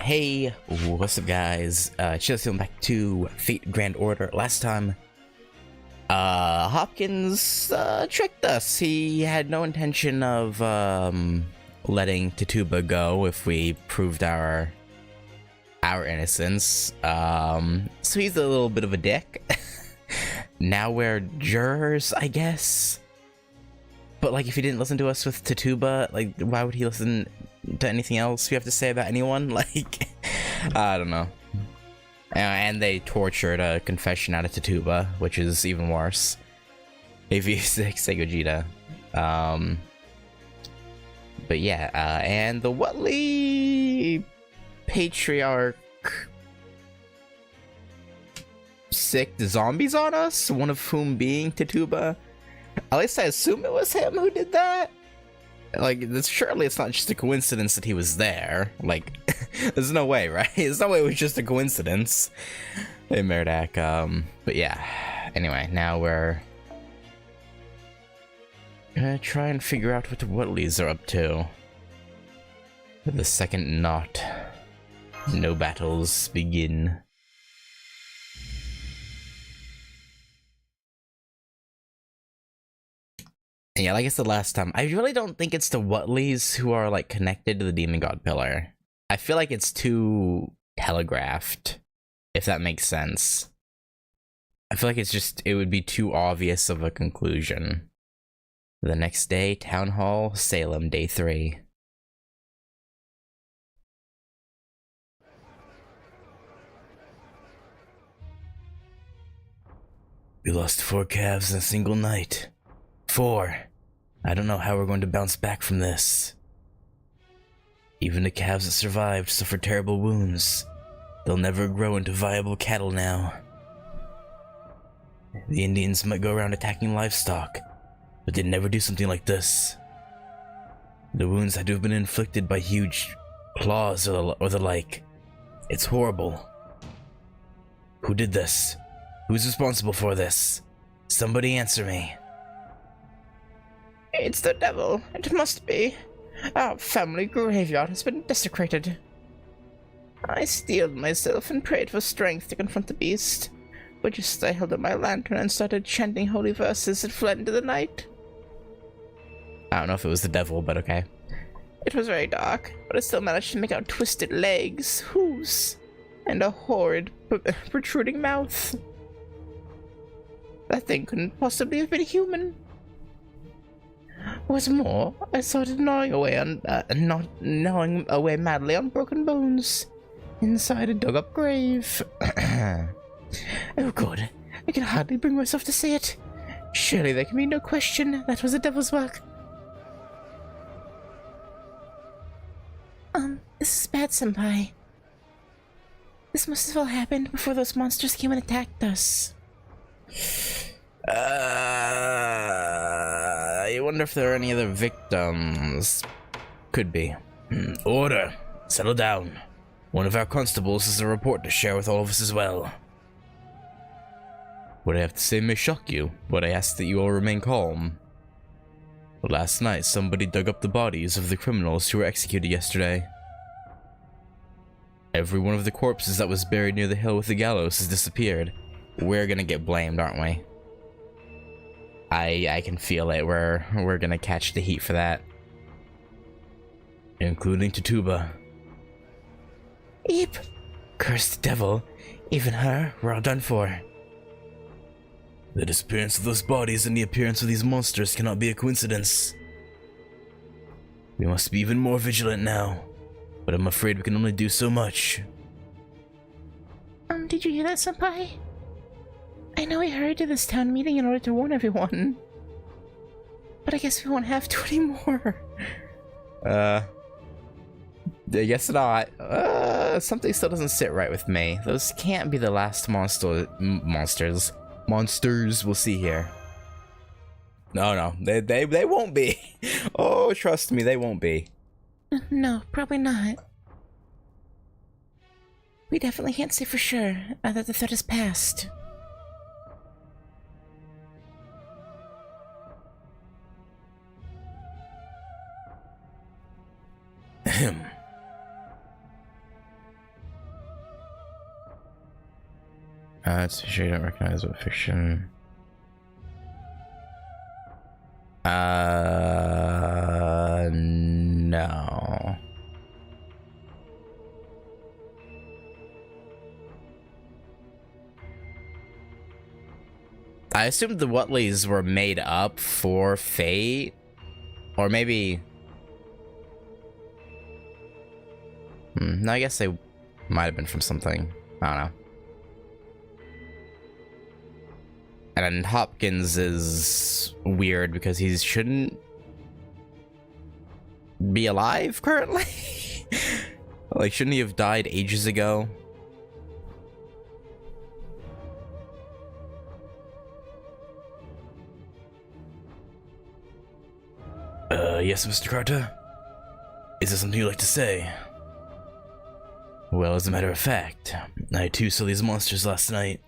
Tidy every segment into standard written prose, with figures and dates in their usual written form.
Hey, what's up guys? Just going back to Fate Grand Order. Last time, Hopkins, tricked us. He had no intention of, letting Tituba go if we proved our innocence. So he's a little bit of a dick. Now we're jurors, I guess. But, like, if he didn't listen to us with Tituba, like, why would he listen to anything else we have to say about anyone? Like, I don't know. And they tortured a confession out of Tituba, which is even worse. If you say Gogeta. But yeah, and the Whatley Patriarch sicked zombies on us, one of whom being Tituba. At least I assume it was him who did that. Like, surely it's not just a coincidence that he was there. Like, there's no way, right? There's no way it was just a coincidence. Hey, Merdak. But yeah. Anyway, now we're gonna try and figure out what the Whatleys are up to. The second knot. No battles begin. Yeah, like I said last time, I really don't think it's the Whatleys who are, like, connected to the Demon God Pillar. I feel like it's too telegraphed, if that makes sense. I feel like it would be too obvious of a conclusion. The next day, Town Hall, Salem, Day 3. We lost 4 calves in a single night. 4. I don't know how we're going to bounce back from this. Even the calves that survived suffered terrible wounds. They'll never grow into viable cattle now. The Indians might go around attacking livestock, but they'd never do something like this. The wounds had to have been inflicted by huge claws or the like. It's horrible. Who did this? Who's responsible for this? Somebody answer me. It's the devil. It must be. Our family graveyard has been desecrated. I steeled myself and prayed for strength to confront the beast, but just as I held up my lantern and started chanting holy verses, it fled into the night. I don't know if it was the devil, but okay. It was very dark, but I still managed to make out twisted legs, hooves, and a horrid, protruding mouth. That thing couldn't possibly have been human. What's more, I started gnawing away madly on broken bones inside a dug-up grave. Oh God, I can hardly bring myself to say it. Surely there can be no question that was the devil's work. This is bad, Senpai. This must have all happened before those monsters came and attacked us. I wonder if there are any other victims. Could be. Order. Settle down. One of our constables has a report to share with all of us as well. What I have to say may shock you, but I ask that you all remain calm. Last night, somebody dug up the bodies of the criminals who were executed yesterday. Every one of the corpses that was buried near the hill with the gallows has disappeared. We're gonna get blamed, aren't we? I can feel it. We're gonna catch the heat for that. Including Tituba. Eep! Cursed devil. Even her, we're all done for. The disappearance of those bodies and the appearance of these monsters cannot be a coincidence. We must be even more vigilant now, but I'm afraid we can only do so much. Did you hear that, Senpai? I know we hurried to this town meeting in order to warn everyone, but I guess we won't have to anymore. I guess not. Something still doesn't sit right with me. Those can't be the last monsters. We'll see here. No, they won't be. Oh, trust me, they won't be. No, probably not. We definitely can't say for sure that the threat has passed. It's sure you don't recognize what fiction. No. I assumed the Whatleys were made up for Fate, or maybe. No, I guess they might have been from something. I don't know. And then Hopkins is weird because he shouldn't be alive currently. Like, shouldn't he have died ages ago? Yes, Mr. Carter? Is there something you'd like to say? Well, as a matter of fact, I too saw these monsters last night.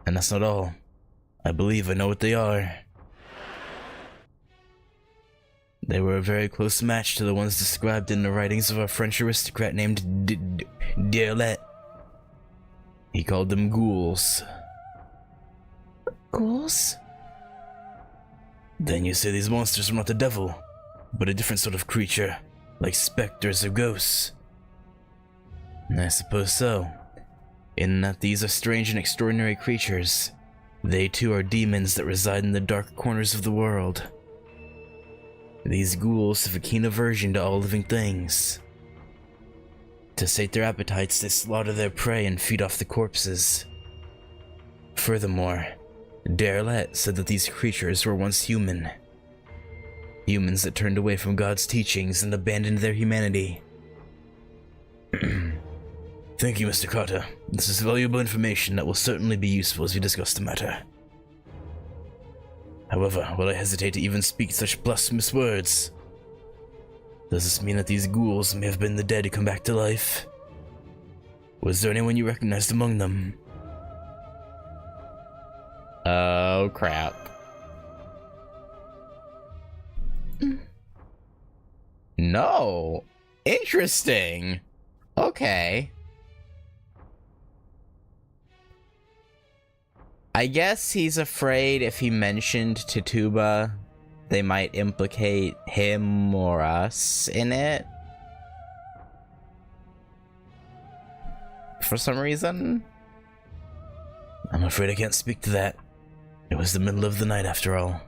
And that's not all. I believe I know what they are. They were a very close match to the ones described in the writings of a French aristocrat named Derlet. He called them ghouls. Ghouls? Then you say these monsters were not the devil, but a different sort of creature, like specters or ghosts. I suppose so, in that these are strange and extraordinary creatures. They too are demons that reside in the dark corners of the world. These ghouls have a keen aversion to all living things. To sate their appetites, they slaughter their prey and feed off the corpses. Furthermore, Derlet said that these creatures were once human. Humans that turned away from God's teachings and abandoned their humanity. Thank you, Mr. Carter. This is valuable information that will certainly be useful as we discuss the matter. However, will I hesitate to even speak such blasphemous words? Does this mean that these ghouls may have been the dead who come back to life? Was there anyone you recognized among them? Oh, crap. No. Interesting. Okay. I guess he's afraid if he mentioned Tituba, they might implicate him or us in it. For some reason. I'm afraid I can't speak to that. It was the middle of the night after all.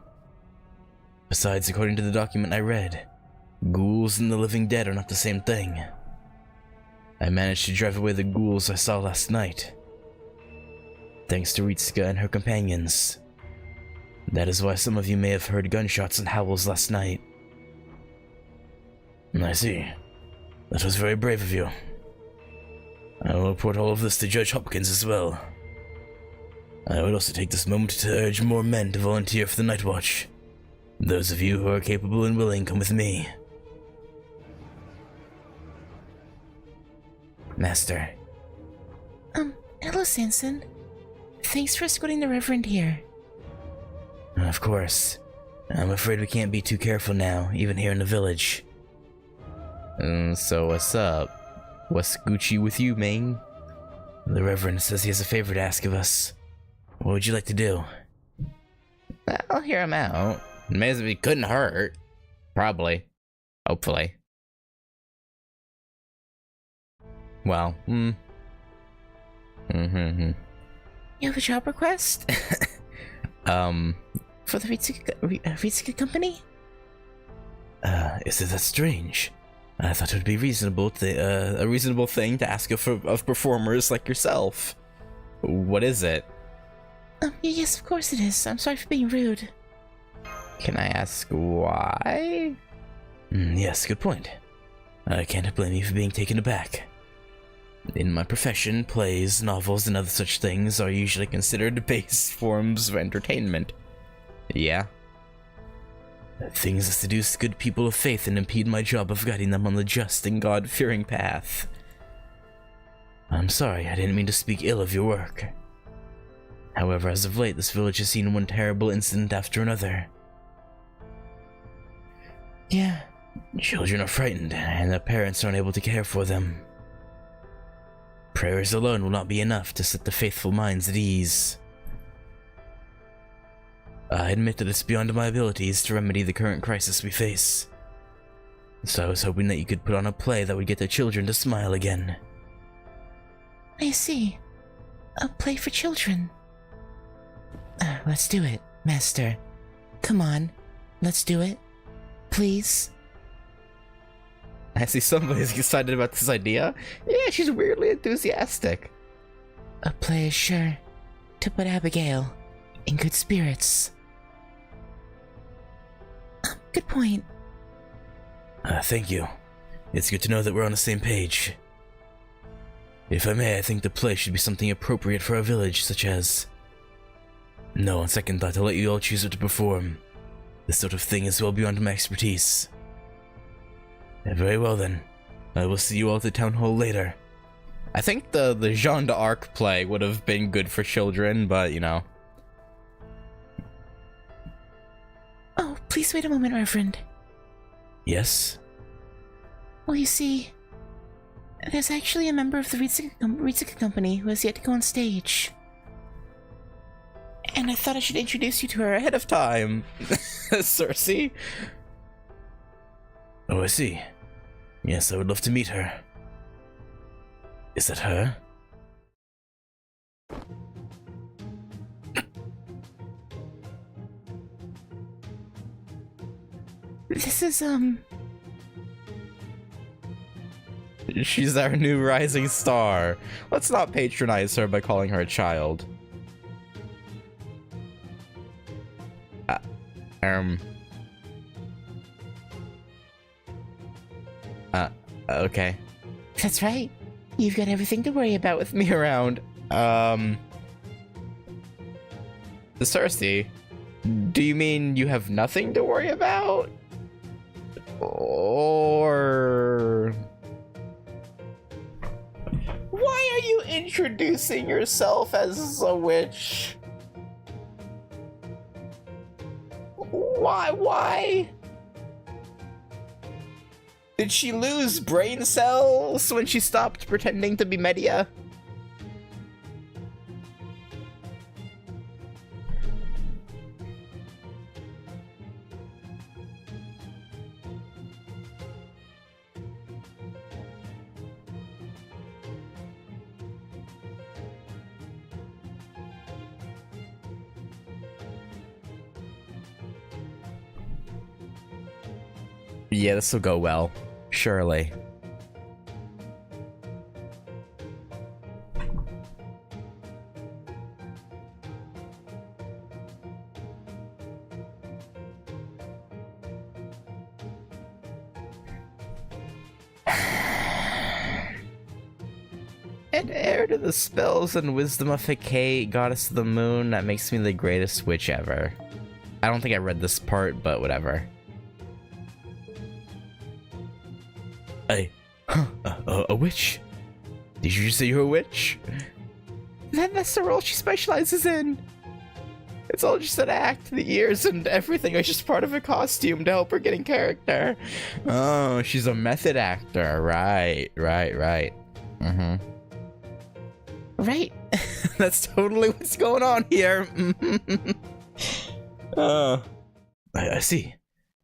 Besides, according to the document I read, ghouls and the living dead are not the same thing. I managed to drive away the ghouls I saw last night, thanks to Ritsuka and her companions. That is why some of you may have heard gunshots and howls last night. I see. That was very brave of you. I will report all of this to Judge Hopkins as well. I would also take this moment to urge more men to volunteer for the Night Watch. Those of you who are capable and willing, come with me. Master. Hello, Sanson. Thanks for escorting the Reverend here. Of course. I'm afraid we can't be too careful now, even here in the village. So what's up? What's Gucci with you, man? The Reverend says he has a favor to ask of us. What would you like to do? I'll hear him out. Maybe it couldn't hurt. Probably. Hopefully. Well, You have a job request? For the Ritsuka company? Is it that strange? I thought it would be reasonable a reasonable thing to ask of performers like yourself. What is it? Yes, of course it is. I'm sorry for being rude. Can I ask why? Yes, good point. I can't blame you for being taken aback. In my profession, plays, novels, and other such things are usually considered base forms of entertainment. Yeah? Things that seduce good people of faith and impede my job of guiding them on the just and God-fearing path. I'm sorry, I didn't mean to speak ill of your work. However, as of late, this village has seen one terrible incident after another. Yeah, children are frightened, and their parents aren't able to care for them. Prayers alone will not be enough to set the faithful minds at ease. I admit that it's beyond my abilities to remedy the current crisis we face. So I was hoping that you could put on a play that would get the children to smile again. I see. A play for children. Let's do it, Master. Come on, let's do it. Please. I see somebody's excited about this idea. Yeah, she's weirdly enthusiastic. A play is sure to put Abigail in good spirits. Good point. Thank you. It's good to know that we're on the same page. If I may, I think the play should be something appropriate for our village, such as... No, on second thought, I'll let you all choose what to perform. This sort of thing is well beyond my expertise. Very well then. I will see you all at the town hall later. I think the Jeanne d'Arc play would have been good for children, but you know. Oh, please wait a moment, Reverend. Yes? Well, you see, there's actually a member of the Ritsuka Company who has yet to go on stage. And I thought I should introduce you to her ahead of time. Cersei? Oh, I see. Yes, I would love to meet her. Is that her? This is, She's our new rising star. Let's not patronize her by calling her a child. Okay. That's right. You've got everything to worry about with me around. Cersei, do you mean you have nothing to worry about? Or... Why are you introducing yourself as a witch? Why? Did she lose brain cells when she stopped pretending to be Medea? Yeah, this will go well. Surely. An heir to the spells and wisdom of Hecate, goddess of the moon, that makes me the greatest witch ever. I don't think I read this part, but whatever. A witch? Did you just say you're a witch? That's the role she specializes in. It's all just an act. The ears and everything are just part of a costume to help her get in character. Oh, she's a method actor. Right. Mm-hmm. Right. That's totally what's going on here. I see.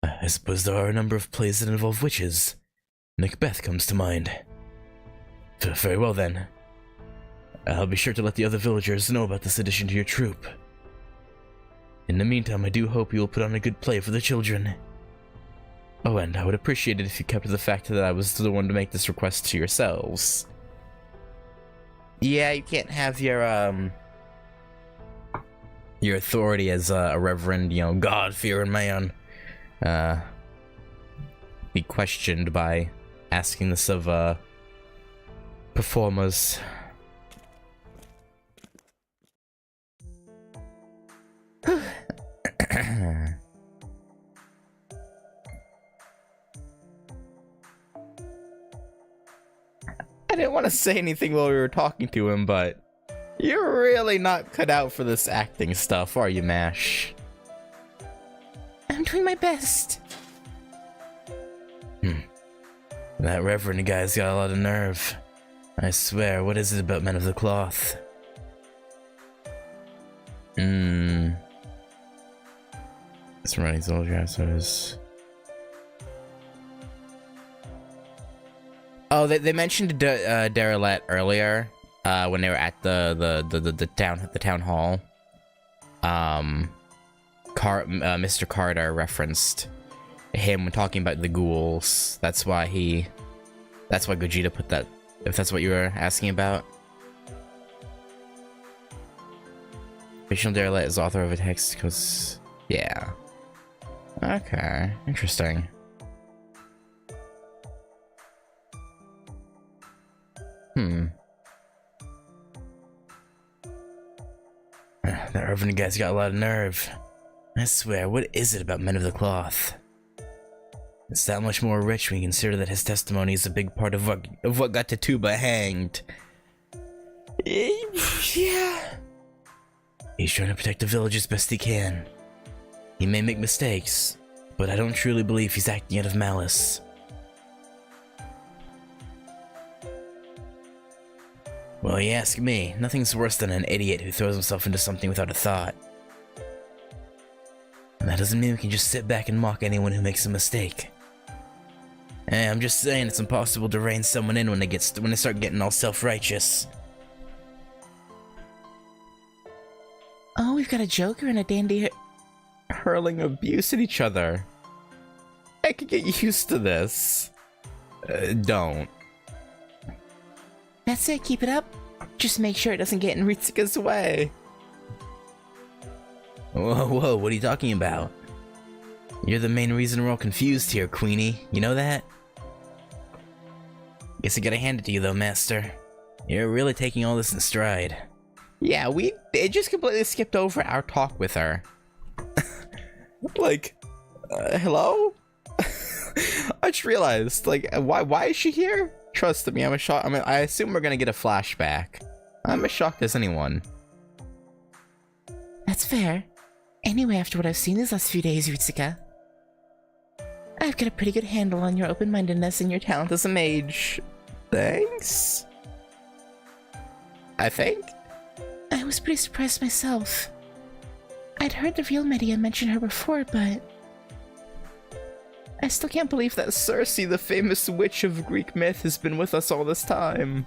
I suppose there are a number of plays that involve witches. Macbeth comes to mind. Very well then. I'll be sure to let the other villagers know about this addition to your troupe. In the meantime, I do hope you will put on a good play for the children. Oh, and I would appreciate it if you kept to the fact that I was the one to make this request to yourselves. Yeah, you can't have your authority as a reverend, God-fearing man, be questioned by asking this of, performers. I didn't want to say anything while we were talking to him, but you're really not cut out for this acting stuff, are you, Mash? I'm doing my best. That reverend guy's got a lot of nerve. I swear, what is it about men of the cloth? It's running soldier, so is. Oh, they mentioned Derelette earlier, when they were at the town hall. Mr. Carter referenced him when talking about the ghouls. That's why Gogeta put that, if that's what you were asking about. Fictional Derelette is author of a text because, yeah. Okay, interesting. That Reverend guy's got a lot of nerve. I swear, what is it about men of the cloth? It's that much more rich when you consider that his testimony is a big part of what got Tatuba hanged. Yeah. He's trying to protect the village as best he can. He may make mistakes, but I don't truly believe he's acting out of malice. Well, you ask me, nothing's worse than an idiot who throws himself into something without a thought. And that doesn't mean we can just sit back and mock anyone who makes a mistake. Hey, I'm just saying it's impossible to rein someone in when they start getting all self-righteous. Oh, we've got a Joker and a dandy Hurling abuse at each other. I could get used to this. Don't. That's it, keep it up. Just make sure it doesn't get in Ritsuka's way. Whoa, what are you talking about? You're the main reason we're all confused here, Queenie. You know that? Guess I gotta hand it to you though, Master. You're really taking all this in stride. Yeah, it just completely skipped over our talk with her. Like, hello? I just realized, like, why is she here? Trust me, I assume we're gonna get a flashback. I'm as shocked as anyone. That's fair. Anyway, after what I've seen these last few days, Ritsuka, I've got a pretty good handle on your open-mindedness and your talent as a mage. Thanks? I think? I was pretty surprised myself. I'd heard the real Medea mention her before, but I still can't believe that Circe, the famous witch of Greek myth, has been with us all this time.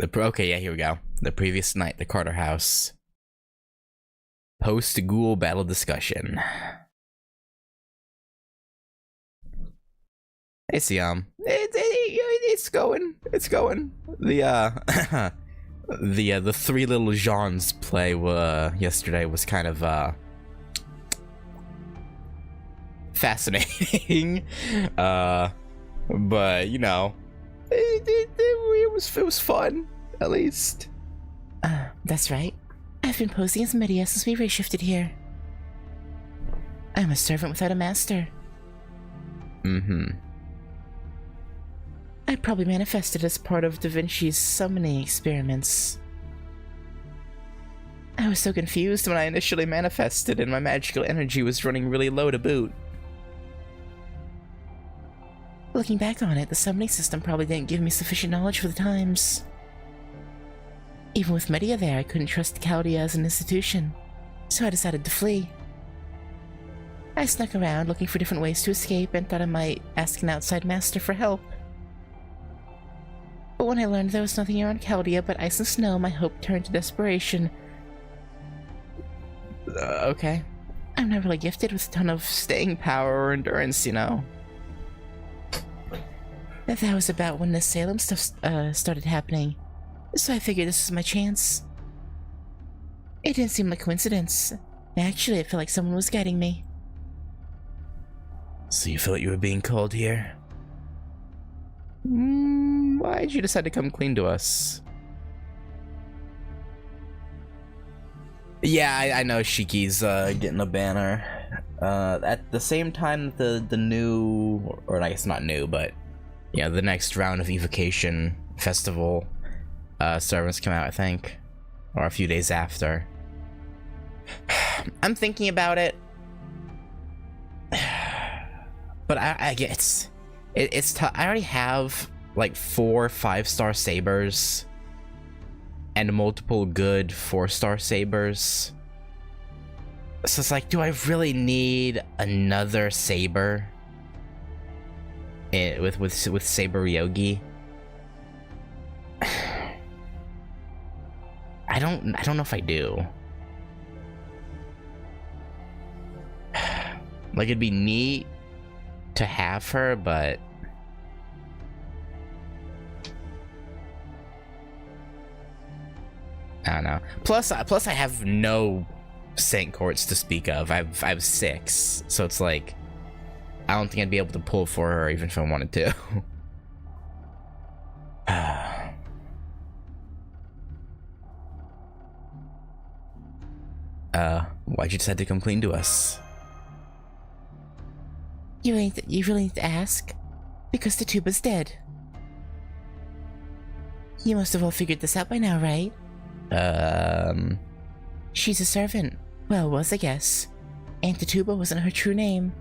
Okay, yeah, here we go. The previous night, the Carter house. Post-ghoul battle discussion. Hey, Siam. It's going. The Three Little Jeans play yesterday was kind of fascinating. But you know, it was fun, at least. That's right. I've been posing as Medea since we reshifted here. I'm a servant without a master. I probably manifested as part of Da Vinci's summoning experiments. I was so confused when I initially manifested and my magical energy was running really low to boot. Looking back on it, the summoning system probably didn't give me sufficient knowledge for the times. Even with Medea there, I couldn't trust Chaldea as an institution, so I decided to flee. I snuck around looking for different ways to escape and thought I might ask an outside master for help. But when I learned there was nothing around Chaldea but ice and snow, my hope turned to desperation. Okay. I'm not really gifted with a ton of staying power or endurance, you know. That was about when the Salem stuff started happening, so I figured this was my chance. It didn't seem like coincidence. Actually, it felt like someone was guiding me. So you felt you were being called here? Why'd you decide to come clean to us? Yeah, I know Shiki's getting a banner. At the same time, the new, or I guess not new, but yeah, the next round of Evocation Festival servants come out, I think, or a few days after. I'm thinking about it. But I get it's I already have like 4 5-star sabers and multiple good 4-star sabers. So it's like, do I really need another saber with Saber Ryogi? I don't know if I do. Like, it'd be neat to have her, but I don't know. Plus I have no Saint Courts to speak of. I have 6, so it's like I don't think I'd be able to pull for her even if I wanted to. Why'd you decide to come clean to us? You really need to ask? Because the tuba's dead. You must have all figured this out by now, right? She's a servant. Well, was, I guess. Aunt Tatuba wasn't her true name.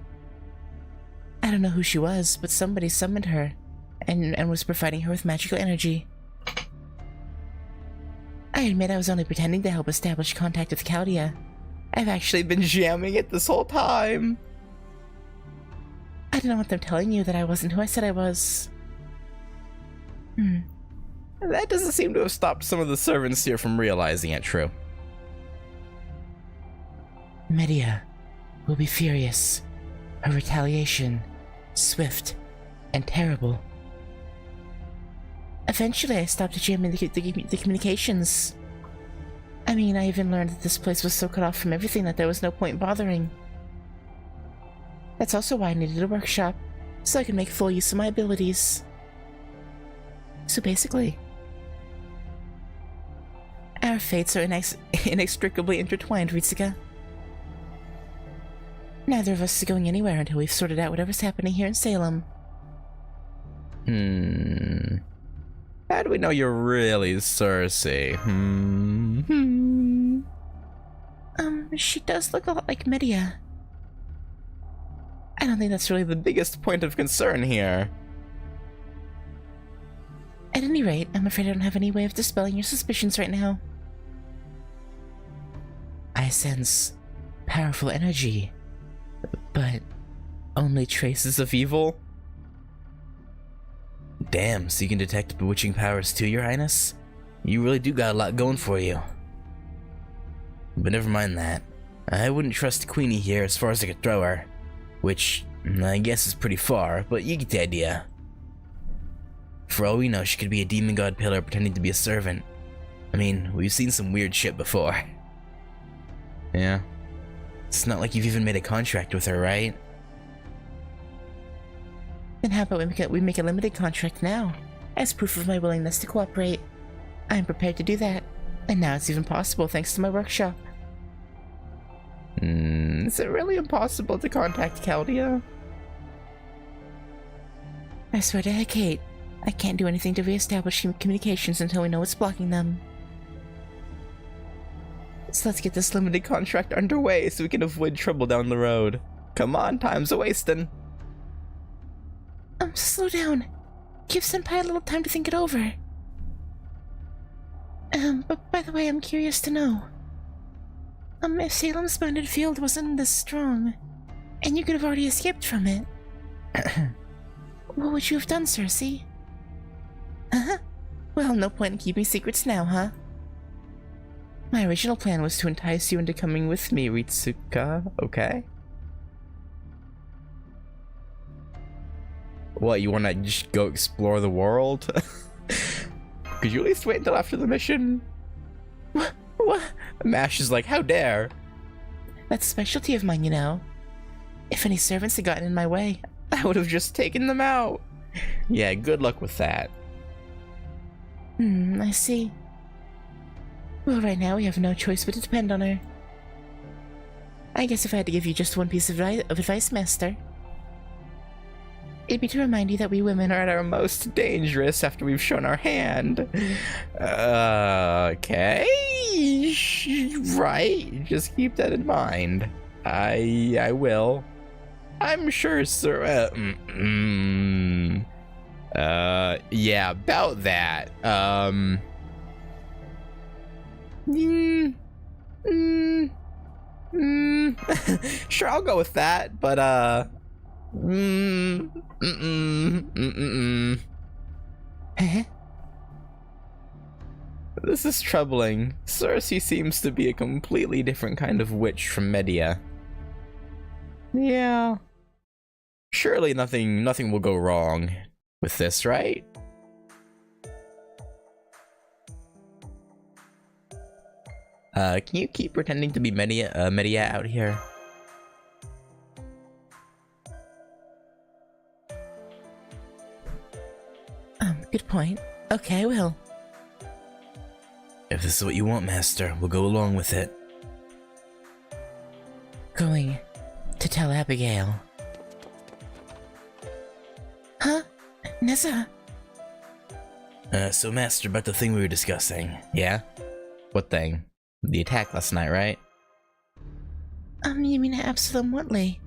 I don't know who she was, but somebody summoned her and was providing her with magical energy. I admit I was only pretending to help establish contact with Chaldea. I've actually been jamming it this whole time. I don't want them telling you that I wasn't who I said I was. That doesn't seem to have stopped some of the servants here from realizing it, true. Medea will be furious. Her retaliation, swift and terrible. Eventually, I stopped jamming the communications. I mean, I even learned that this place was so cut off from everything that there was no point bothering. That's also why I needed a workshop, so I could make full use of my abilities. So basically, our fates are inextricably intertwined, Ritsuka. Neither of us is going anywhere until we've sorted out whatever's happening here in Salem. How do we know you're really Cersei? She does look a lot like Medea. I don't think that's really the biggest point of concern here. At any rate, I'm afraid I don't have any way of dispelling your suspicions right now. I sense powerful energy, but only traces of evil? Damn, so you can detect bewitching powers too, Your Highness? You really do got a lot going for you. But never mind that. I wouldn't trust Queenie here as far as I could throw her. Which, I guess is pretty far, but you get the idea. For all we know, she could be a demon god pillar pretending to be a servant. I mean, we've seen some weird shit before. Yeah. It's not like you've even made a contract with her, right? Then how about we make a limited contract now, as proof of my willingness to cooperate. I'm prepared to do that, and now it's even possible thanks to my workshop. Is it really impossible to contact Chaldea? I swear to Hecate, I can't do anything to reestablish communications until we know what's blocking them. So let's get this limited contract underway so we can avoid trouble down the road. Come on, time's a-wasting. Slow down. Give Senpai a little time to think it over. But by the way, I'm curious to know. If Salem's bounded field wasn't this strong, and you could have already escaped from it, what would you have done, Cersei? Well, no point in keeping secrets now, huh? My original plan was to entice you into coming with me, Ritsuka, okay? What, you wanna just go explore the world? Could you at least wait until after the mission? What? Mash is like, how dare? That's a specialty of mine, you know. If any servants had gotten in my way, I would have just taken them out. Yeah, good luck with that. I see. Well, right now we have no choice but to depend on her. I guess if I had to give you just one piece of advice, Master, it'd be to remind you that we women are at our most dangerous after we've shown our hand. Okay. Right. Just keep that in mind. I will. I'm sure, sir. Yeah, about that. Sure, I'll go with that, but, This is troubling. Cersei seems to be a completely different kind of witch from Medea. Yeah. Surely nothing will go wrong with this, right? Can you keep pretending to be Medea out here? Good point. Okay, I will. If this is what you want, Master, we'll go along with it. Going to tell Abigail. Huh? Nessa? So Master, about the thing we were discussing, yeah? What thing? The attack last night, right? You mean Absalom Whitley?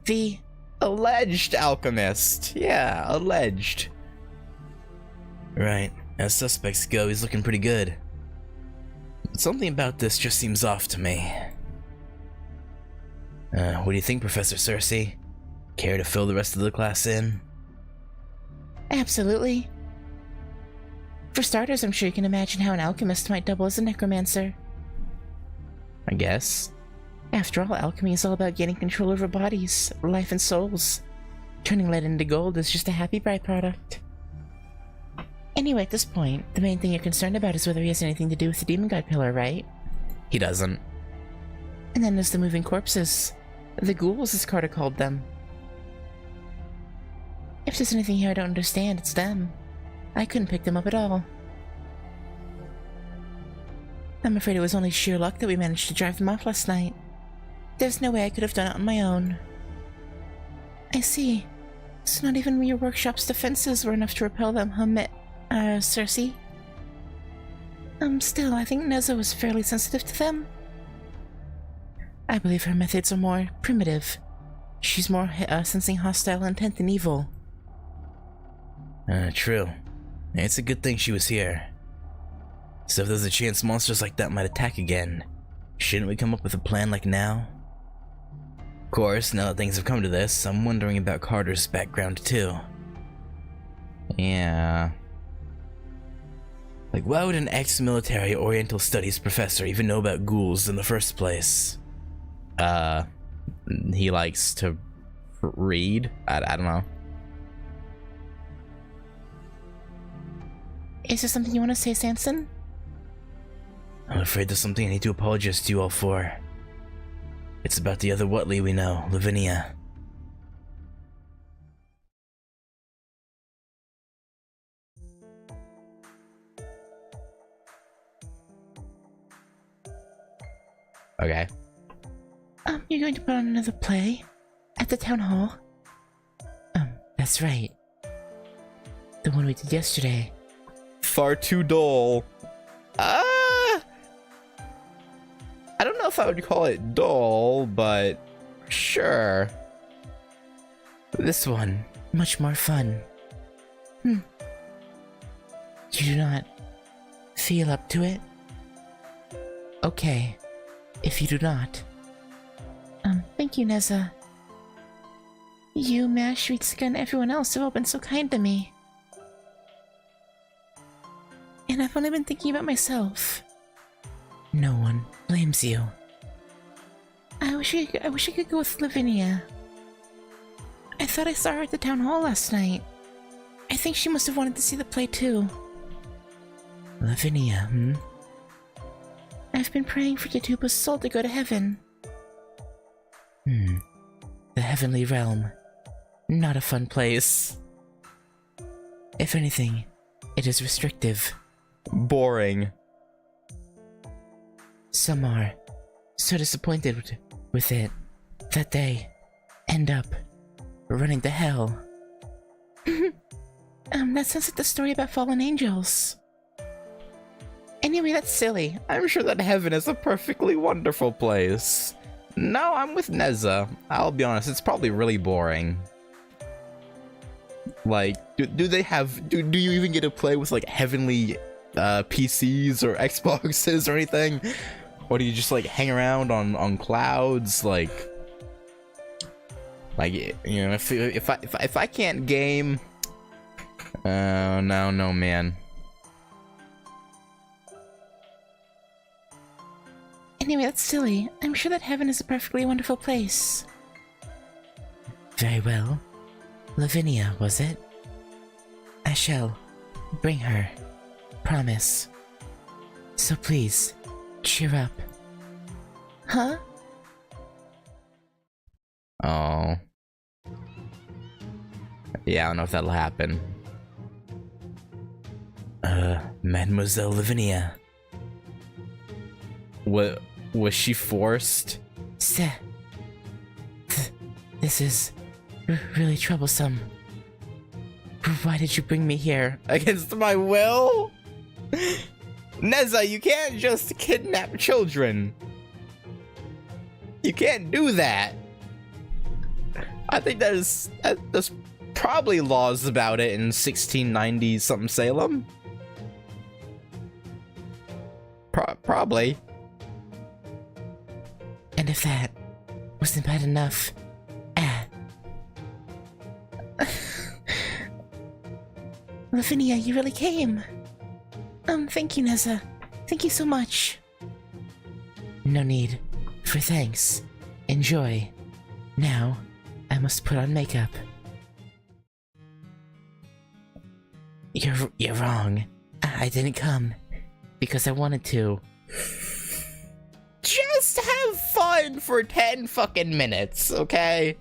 The alleged alchemist. Yeah, alleged. Right. As suspects go, he's looking pretty good. But something about this just seems off to me. What do you think, Professor Cersei? Care to fill the rest of the class in? Absolutely. For starters, I'm sure you can imagine how an alchemist might double as a necromancer. I guess. After all, alchemy is all about gaining control over bodies, life, and souls. Turning lead into gold is just a happy byproduct. Anyway, at this point, the main thing you're concerned about is whether he has anything to do with the Demon God Pillar, right? He doesn't. And then there's the moving corpses. The ghouls, as Carter called them. If there's anything here I don't understand, it's them. I couldn't pick them up at all. I'm afraid it was only sheer luck that we managed to drive them off last night. There's no way I could have done it on my own. I see. So not even your workshop's defenses were enough to repel them, Cersei? Still, I think Neza was fairly sensitive to them. I believe her methods are more primitive. She's more sensing hostile intent than evil. True. It's a good thing she was here. So if there's a chance monsters like that might attack again, shouldn't we come up with a plan like now? Of course, now that things have come to this, I'm wondering about Carter's background too. Yeah. Like, why would an ex-military Oriental Studies professor even know about ghouls in the first place? He likes to read? I don't know. Is there something you want to say, Samson? I'm afraid there's something I need to apologize to you all for. It's about the other Whitley we know, Lavinia. Okay. You're going to put on another play? At the town hall? That's right. The one we did yesterday. Far too dull. I don't know if I would call it dull, but sure. This one, much more fun. You do not feel up to it? Okay, if you do not. Thank you, Neza. You, Mash, Ritsuka, and everyone else have all been so kind to me. And I've only been thinking about myself. No one blames you. I wish I could go with Lavinia. I thought I saw her at the town hall last night. I think she must have wanted to see the play too. Lavinia, I've been praying for Yatuba's soul to go to heaven. The heavenly realm. Not a fun place. If anything, it is restrictive. Boring. Some are so disappointed with it that they end up running to hell. That sounds like the story about fallen angels. Anyway, that's silly. I'm sure that heaven is a perfectly wonderful place. No, I'm with Neza. I'll be honest, it's probably really boring. Like, do they have... Do you even get to play with, like, heavenly PCs or Xboxes or anything? Or do you just, like, hang around on clouds? Like, you know, if I can't game... no, man. Anyway, that's silly. I'm sure that heaven is a perfectly wonderful place. Very well. Lavinia, was it? I shall bring her. Promise. So please, cheer up. Huh? Oh. Yeah, I don't know if that'll happen. Mademoiselle Lavinia. What, was she forced? This is really troublesome. Why did you bring me here? Against my will? Neza, you can't just kidnap children. You can't do that. I think there's probably laws about it in 1690 something Salem. Probably. And if that wasn't bad enough, Lavinia, you really came. Thank you, Neza. Thank you so much. No need for thanks. Enjoy. Now, I must put on makeup. You're wrong. I didn't come because I wanted to. Just have fun for 10 fucking minutes, okay?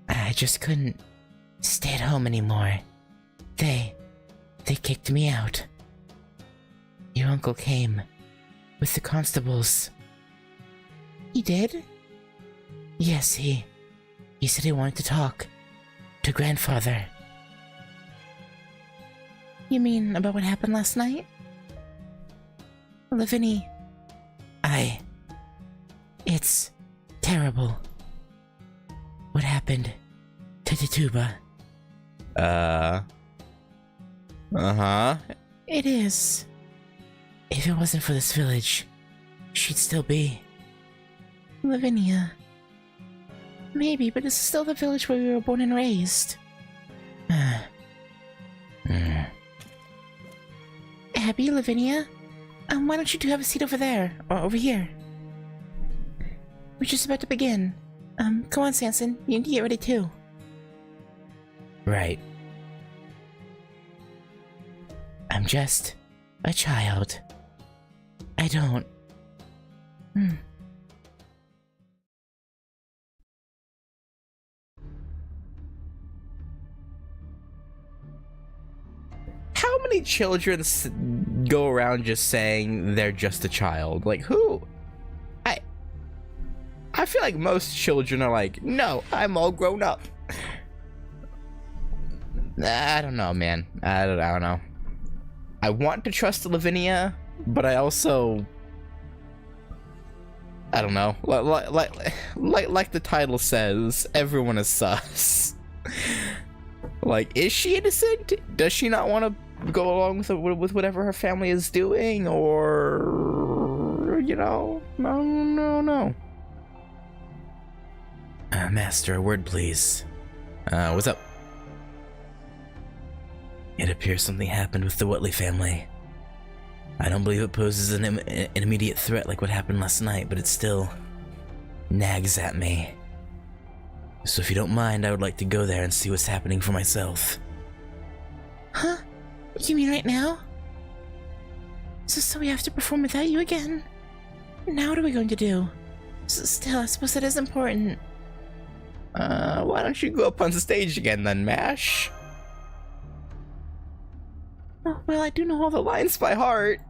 I just couldn't stay at home anymore. They kicked me out. Your uncle came with the constables. He did? Yes, he said he wanted to talk to grandfather. You mean about what happened last night? Lavinia, it's terrible. What happened to Tituba? Uh-huh. It is. If it wasn't for this village, she'd still be. Lavinia. Maybe, but this is still the village where we were born and raised. Abby, Lavinia? Why don't you two have a seat over there, or over here? We're just about to begin. Come on, Sanson, you need to get ready too. Right. I'm just a child. I don't... How many children go around just saying they're just a child? Like, who? I feel like most children are like, no, I'm all grown up. I don't know, man. I don't know. I want to trust Lavinia, but I also... I don't know. Like the title says, everyone is sus. Like, is she innocent? Does she not want to go along with whatever her family is doing? Or, you know, no. Master, a word please. What's up? It appears something happened with the Whitley family. I don't believe it poses an immediate threat like what happened last night, but it still nags at me. So if you don't mind, I would like to go there and see what's happening for myself. Huh? You mean right now? So we have to perform without you again? Now what are we going to do? Still, I suppose that is important. Why don't you go up on stage again then, Mash? Oh, well, I do know all the lines by heart.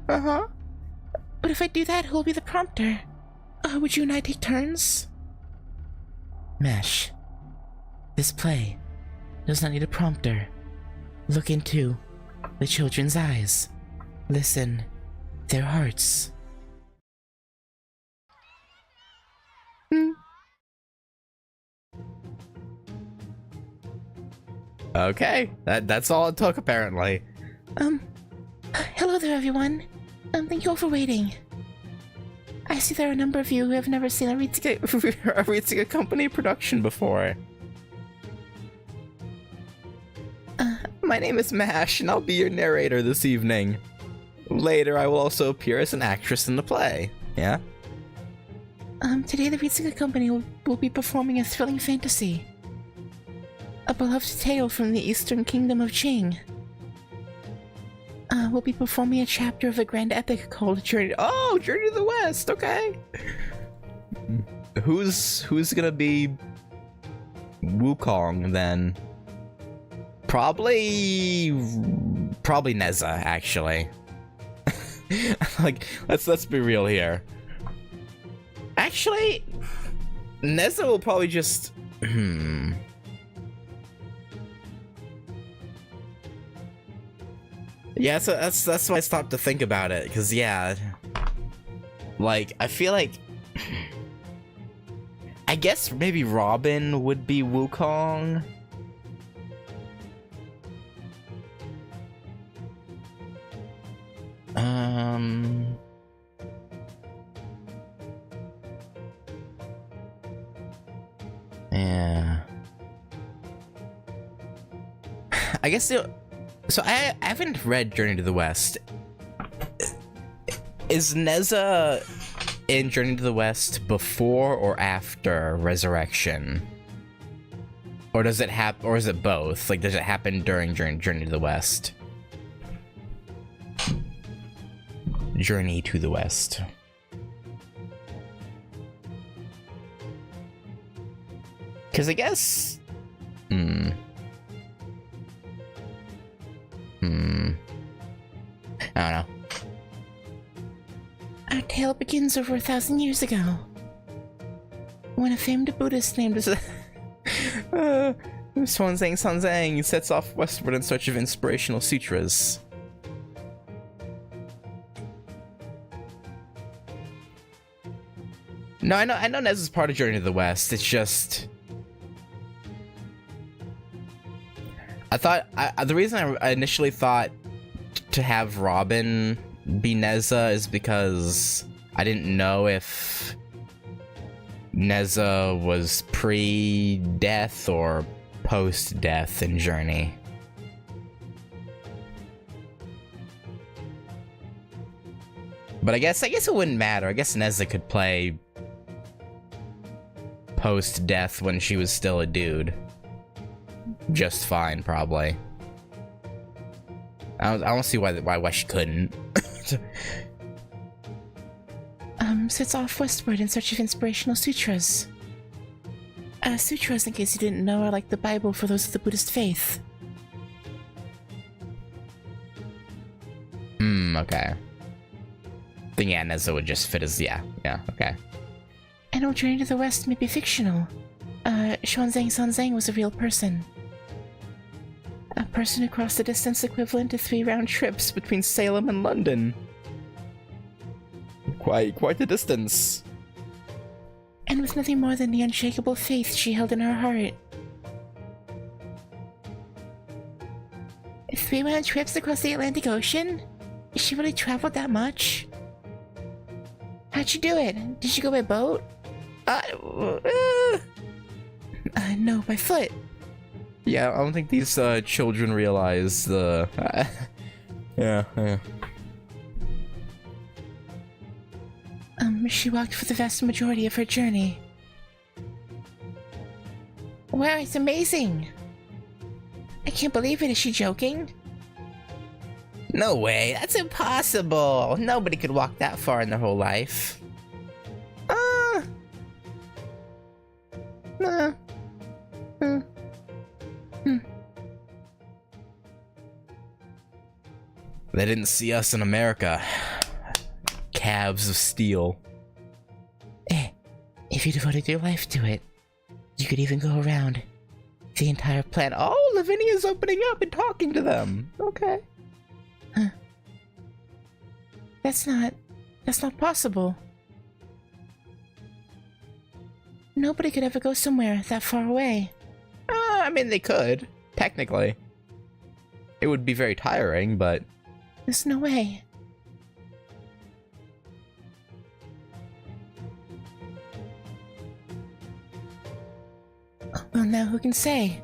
Uh-huh. But if I do that, who'll be the prompter? Would you and I take turns? Mesh, this play does not need a prompter. Look into the children's eyes. Listen, their hearts. Okay, that's all it took, apparently. Hello there, everyone. Thank you all for waiting. I see there are a number of you who have never seen a Ritsuka Company production before. My name is Mash, and I'll be your narrator this evening. Later, I will also appear as an actress in the play. Yeah? Today the Ritsuka Company will be performing a thrilling fantasy. A beloved tale from the Eastern Kingdom of Qing. We'll be performing a chapter of a grand epic called Journey... Oh, Journey to the West, okay. Who's gonna be Wukong, then? Probably Neza, actually. Like, let's be real here. Actually, Neza will probably just... Yeah, so that's why I stopped to think about it, because, yeah... Like, I feel like... I guess maybe Robin would be Wukong. Yeah. I guess so I haven't read Journey to the West. Is Neza in Journey to the West before or after Resurrection? Or does it happen, or is it both? Like, does it happen during Journey to the West? Journey to the West. Because I guess... I don't know. Our tale begins over 1,000 years ago, when a famed Buddhist named Sanzang sets off westward in search of inspirational sutras. No, I know Nez is part of Journey to the West. It's just... the reason I initially thought to have Robin be Neza is because I didn't know if Neza was pre-death or post-death in Journey. But I guess it wouldn't matter. I guess Neza could play post-death when she was still a dude. Just fine, probably. I don't see why she couldn't. Sets off westward in search of inspirational sutras. Sutras, in case you didn't know, are like the Bible for those of the Buddhist faith. Okay. Then yeah, Neza would just fit as, yeah, okay. And while Journey to the West may be fictional, Xuanzang Sanzang was a real person. A person who crossed the distance equivalent to 3 round trips between Salem and London. Quite a distance. And with nothing more than the unshakable faith she held in her heart. 3 round trips across the Atlantic Ocean? She really traveled that much? How'd she do it? Did she go by boat? No, by foot. Yeah, I don't think these children realize the... yeah. She walked for the vast majority of her journey. Wow, it's amazing! I can't believe it, is she joking? No way, that's impossible! Nobody could walk that far in their whole life. They didn't see us in America. Calves of steel. If you devoted your life to it, you could even go around the entire planet. Oh, Lavinia's opening up and talking to them. Okay. Huh. That's not possible. Nobody could ever go somewhere that far away. I mean, they could, technically. It would be very tiring, but... There's no way. Well, now who can say?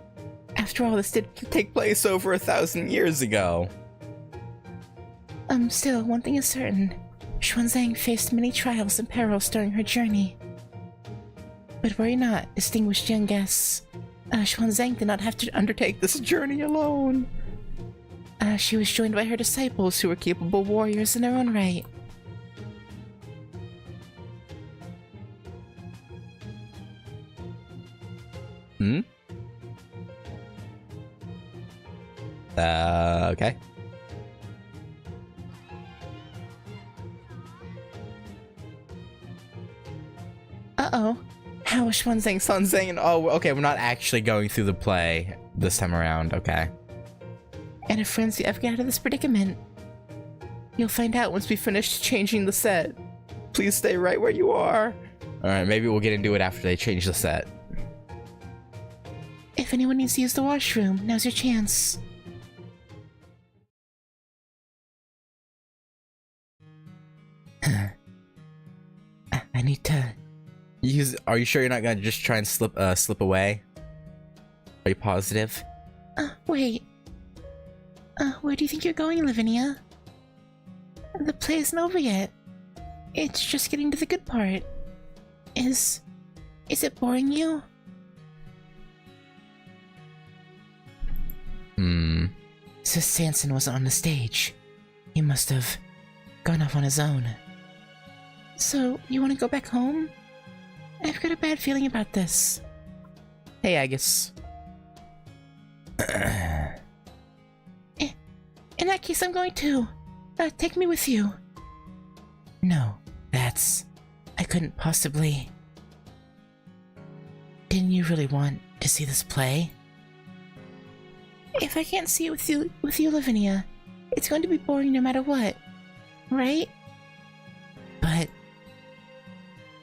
After all, this did take place over 1,000 years ago. Still, one thing is certain. Xuanzang faced many trials and perils during her journey. But worry not, distinguished young guests. Xuanzang did not have to undertake this journey alone. She was joined by her disciples who were capable warriors in their own right. Hmm? Okay. Uh-oh. How is Xuanzang? Sunzang and... Oh, okay, we're not actually going through the play this time around, okay. And her friends ever get out of this predicament? You'll find out once we finish changing the set. Please stay right where you are. Alright, maybe we'll get into it after they change the set. If anyone needs to use the washroom, now's your chance. I need to... Are you sure you're not gonna just try and slip away? Are you positive? Wait. Where do you think you're going, Lavinia? The play isn't over yet. It's just getting to the good part. Is it boring you? So Sanson wasn't on the stage. He must have gone off on his own. So, you want to go back home? I've got a bad feeling about this. Hey, Agus. In that case, I'm going to. Take me with you. No, I couldn't possibly... Didn't you really want to see this play? If I can't see it with you, Lavinia, it's going to be boring no matter what, right? But...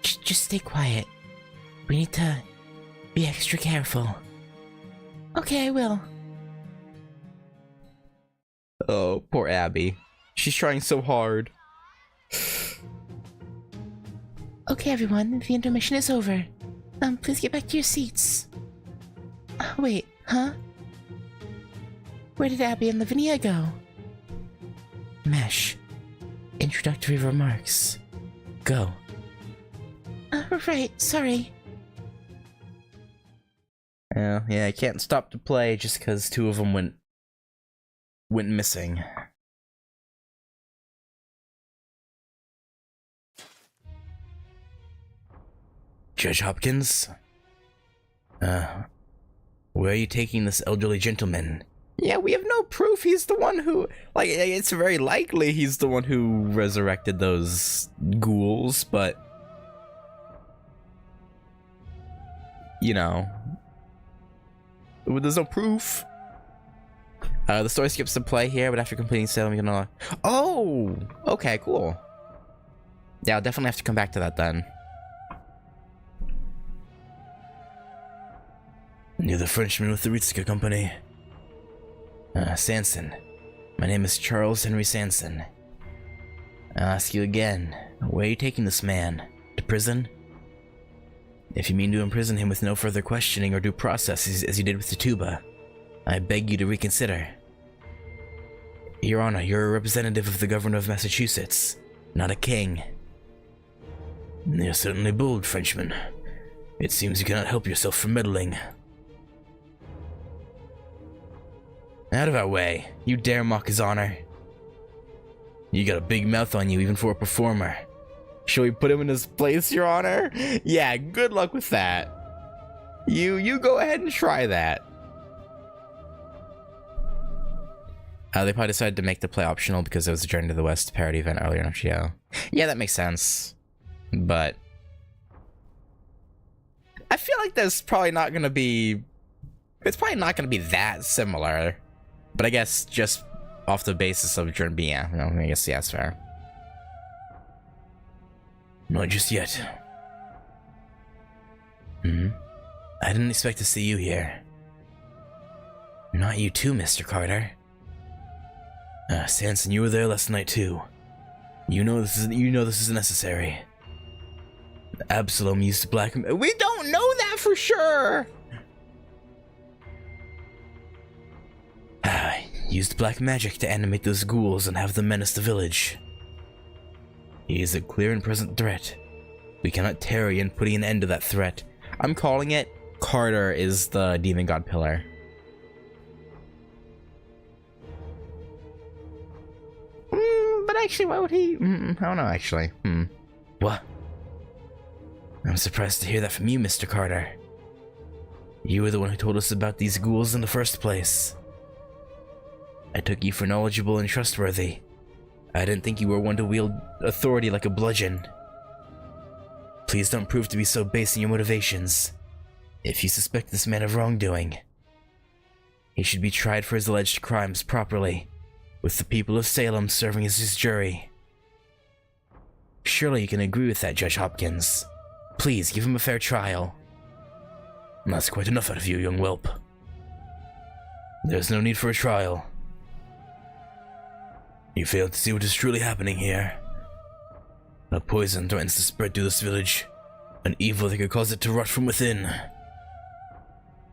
Just stay quiet. We need to be extra careful. Okay, I will. Oh, poor Abby. She's trying so hard. Okay, everyone, the intermission is over. Please get back to your seats. Wait, huh? Where did Abby and Lavinia go? Mesh. Introductory remarks. Go. Right, sorry. Yeah, I can't stop to play just because two of them went missing. Judge Hopkins? Where are you taking this elderly gentleman? Yeah, we have no proof he's the one who... Like, it's very likely he's the one who resurrected those ghouls, but... You know... There's no proof. The story skips the play here, but after completing Salem, you can unlock... Oh! Okay, cool. Yeah, I'll definitely have to come back to that then. You're the Frenchman with the Ritsuka Company. Sanson. My name is Charles Henry Sanson. I'll ask you again, where are you taking this man? To prison? If you mean to imprison him with no further questioning or due process as you did with the tuba, I beg you to reconsider. Your Honor, you're a representative of the governor of Massachusetts, not a king. You're certainly bold, Frenchman. It seems you cannot help yourself from meddling. Out of our way. You dare mock his honor. You got a big mouth on you even for a performer. Shall we put him in his place, Your Honor? Yeah, good luck with that. You go ahead and try that. They probably decided to make the play optional because it was a Journey to the West parody event earlier in the show. Yeah, that makes sense. But... I feel like there's probably not gonna be... It's probably not gonna be that similar. But I guess just off the basis of Journey, yeah, I guess, yeah, that's fair. Not just yet. I didn't expect to see you here. Not you too, Mr. Carter. Sanson, you were there last night too. You know this is necessary. Absalom used black. We don't know that for sure. Used black magic to animate those ghouls and have them menace the village. He is a clear and present threat. We cannot tarry in putting an end to that threat. I'm calling it. Carter is the demon god pillar. But actually, why would he? I don't know, actually. What? I'm surprised to hear that from you, Mr. Carter. You were the one who told us about these ghouls in the first place. I took you for knowledgeable and trustworthy. I didn't think you were one to wield authority like a bludgeon. Please don't prove to be so base in your motivations. If you suspect this man of wrongdoing, he should be tried for his alleged crimes properly, with the people of Salem serving as his jury. Surely you can agree with that, Judge Hopkins. Please give him a fair trial. That's quite enough out of you, young whelp. There's no need for a trial. You failed to see what is truly happening here. A poison threatens to spread through this village, an evil that could cause it to rot from within.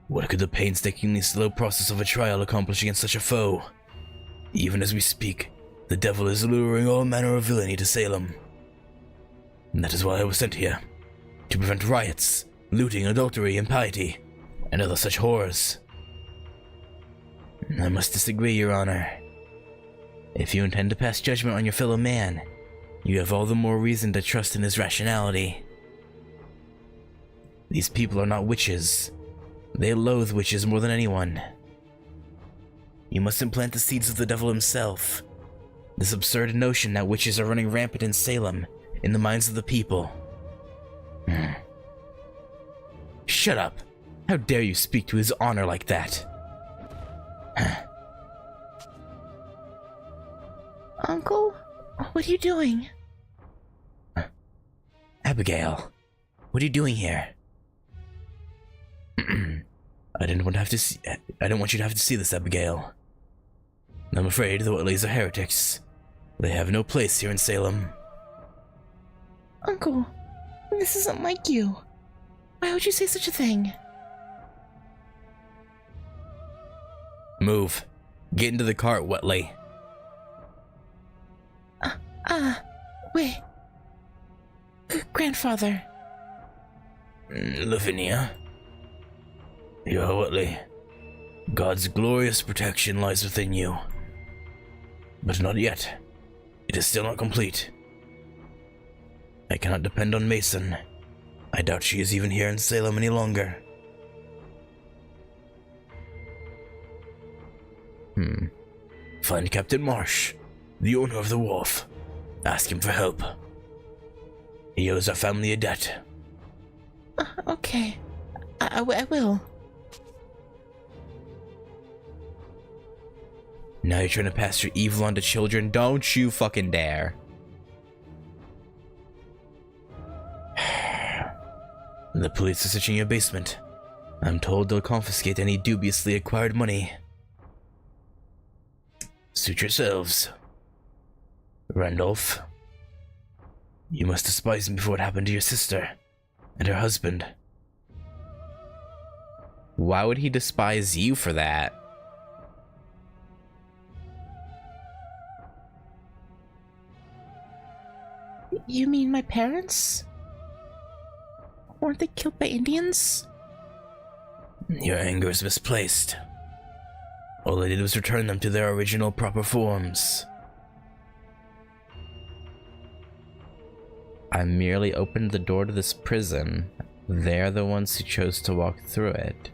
What could the painstakingly slow process of a trial accomplish against such a foe? Even as we speak, the devil is luring all manner of villainy to Salem. And that is why I was sent here, to prevent riots, looting, adultery, impiety, and other such horrors. I must disagree, Your Honor. If you intend to pass judgment on your fellow man, you have all the more reason to trust in his rationality. These people are not witches. They loathe witches more than anyone. You must implant the seeds of the devil himself. This absurd notion that witches are running rampant in Salem, in the minds of the people. Shut up! How dare you speak to his honor like that? Uncle? What are you doing? Abigail, what are you doing here? I didn't want you to have to see this, Abigail. I'm afraid the Whitleys are heretics. They have no place here in Salem. Uncle, this isn't like you. Why would you say such a thing? Move. Get into the cart, Whitley. Wait. Grandfather. Lavinia. You're Whitley. God's glorious protection lies within you. But not yet. It is still not complete. I cannot depend on Mason. I doubt she is even here in Salem any longer. Find Captain Marsh, the owner of the wharf. Ask him for help. He owes our family a debt. Okay. I will. Now you're trying to pass your evil on to children? Don't you fucking dare. The police are searching your basement. I'm told they'll confiscate any dubiously acquired money. Suit yourselves. Randolph, you must despise me for what happened to your sister and her husband. Why would he despise you for that? You mean my parents? Weren't they killed by Indians? Your anger is misplaced. All I did was return them to their original proper forms. I merely opened the door to this prison. They're the ones who chose to walk through it.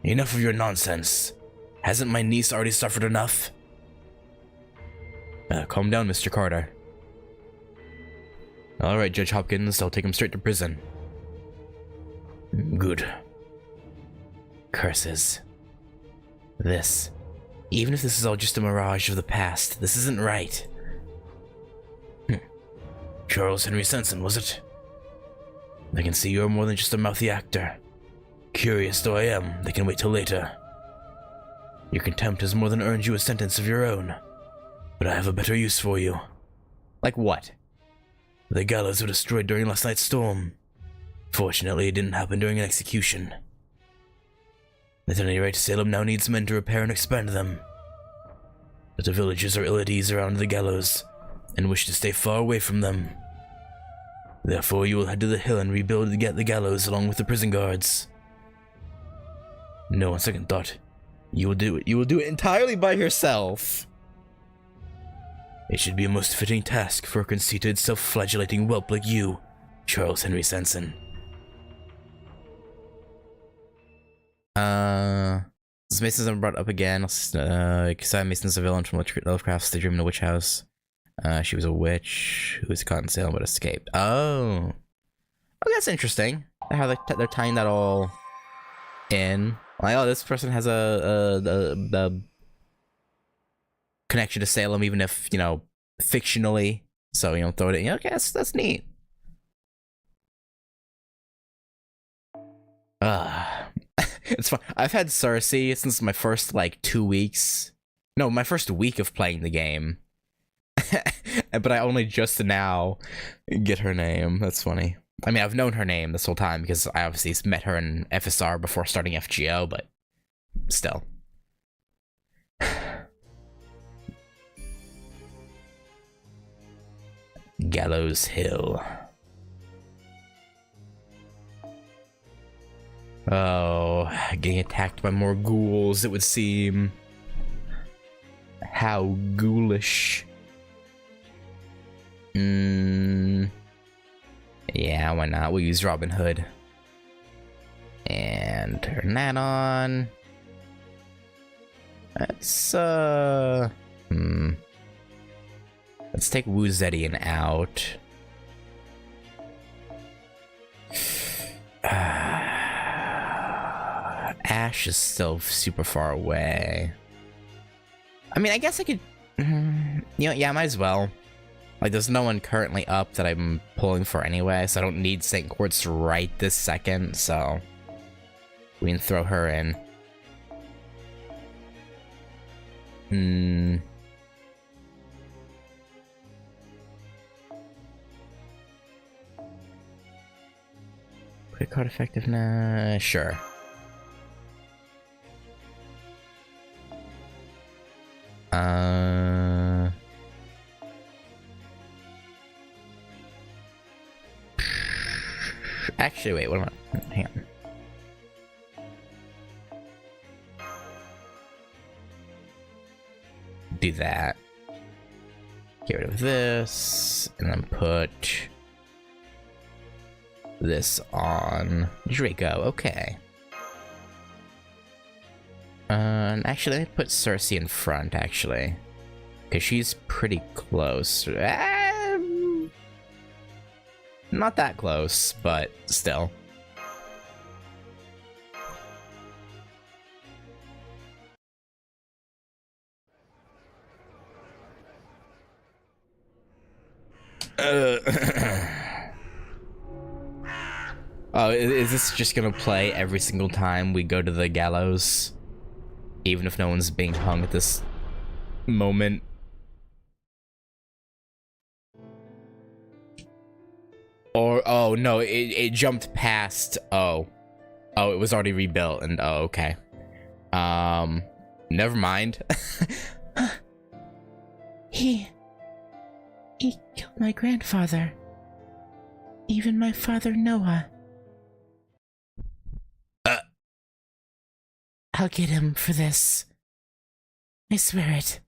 Enough of your nonsense. Hasn't my niece already suffered enough? Calm down, Mr. Carter. Alright, Judge Hopkins, I'll take him straight to prison. Good. Curses. This. Even if this is all just a mirage of the past, this isn't right. Charles Henry Sanson, was it? I can see you're more than just a mouthy actor. Curious though I am, they can wait till later. Your contempt has more than earned you a sentence of your own. But I have a better use for you. Like what? The gallows were destroyed during last night's storm. Fortunately, it didn't happen during an execution. At any rate, Salem now needs men to repair and expand them. But the villagers are ill at ease around the gallows, and wish to stay far away from them. Therefore, you will head to the hill and rebuild the gallows along with the prison guards. No, on second thought, you will do it. You will do it entirely by yourself. It should be a most fitting task for a conceited, self-flagellating whelp like you, Charles Henry Sanson. This Mason's been brought up again. Cassandra Mason's a villain from Lovecraft's The Dream in the Witch House. She was a witch who was caught in Salem but escaped. Oh, that's interesting. How they're tying that all in. Like, oh, this person has a connection to Salem, even if, you know, fictionally. So, you know, throw it in. Okay, that's neat. It's fun. I've had Cersei since my first, like, 2 weeks. No, my first week of playing the game. But I only just now get her name. That's funny. I mean, I've known her name this whole time because I obviously met her in FSR before starting FGO, but still. Gallows Hill. Oh, getting attacked by more ghouls, it would seem. How ghoulish. Yeah, why not? We'll use Robin Hood. And turn that on. Let's, let's take Wu Zetian out. Ash is still super far away. I mean, I guess I could... you know, yeah, might as well. Like, there's no one currently up that I'm pulling for anyway, so I don't need St. Quartz right this second, so... we can throw her in. Quick card effectiveness... sure. Actually, wait, what am I? Hang on. Do that. Get rid of this, and then put this on Draco. Okay. Actually, let me put Cersei in front, actually. Because she's pretty close. Not that close, but still. Oh, is this just gonna play every single time we go to the gallows? Even if no one's being hung at this moment? Or, oh no, it jumped past, oh, it was already rebuilt, and oh, okay. Never mind. He killed my grandfather. Even my father, Noah. I'll get him for this. I swear it.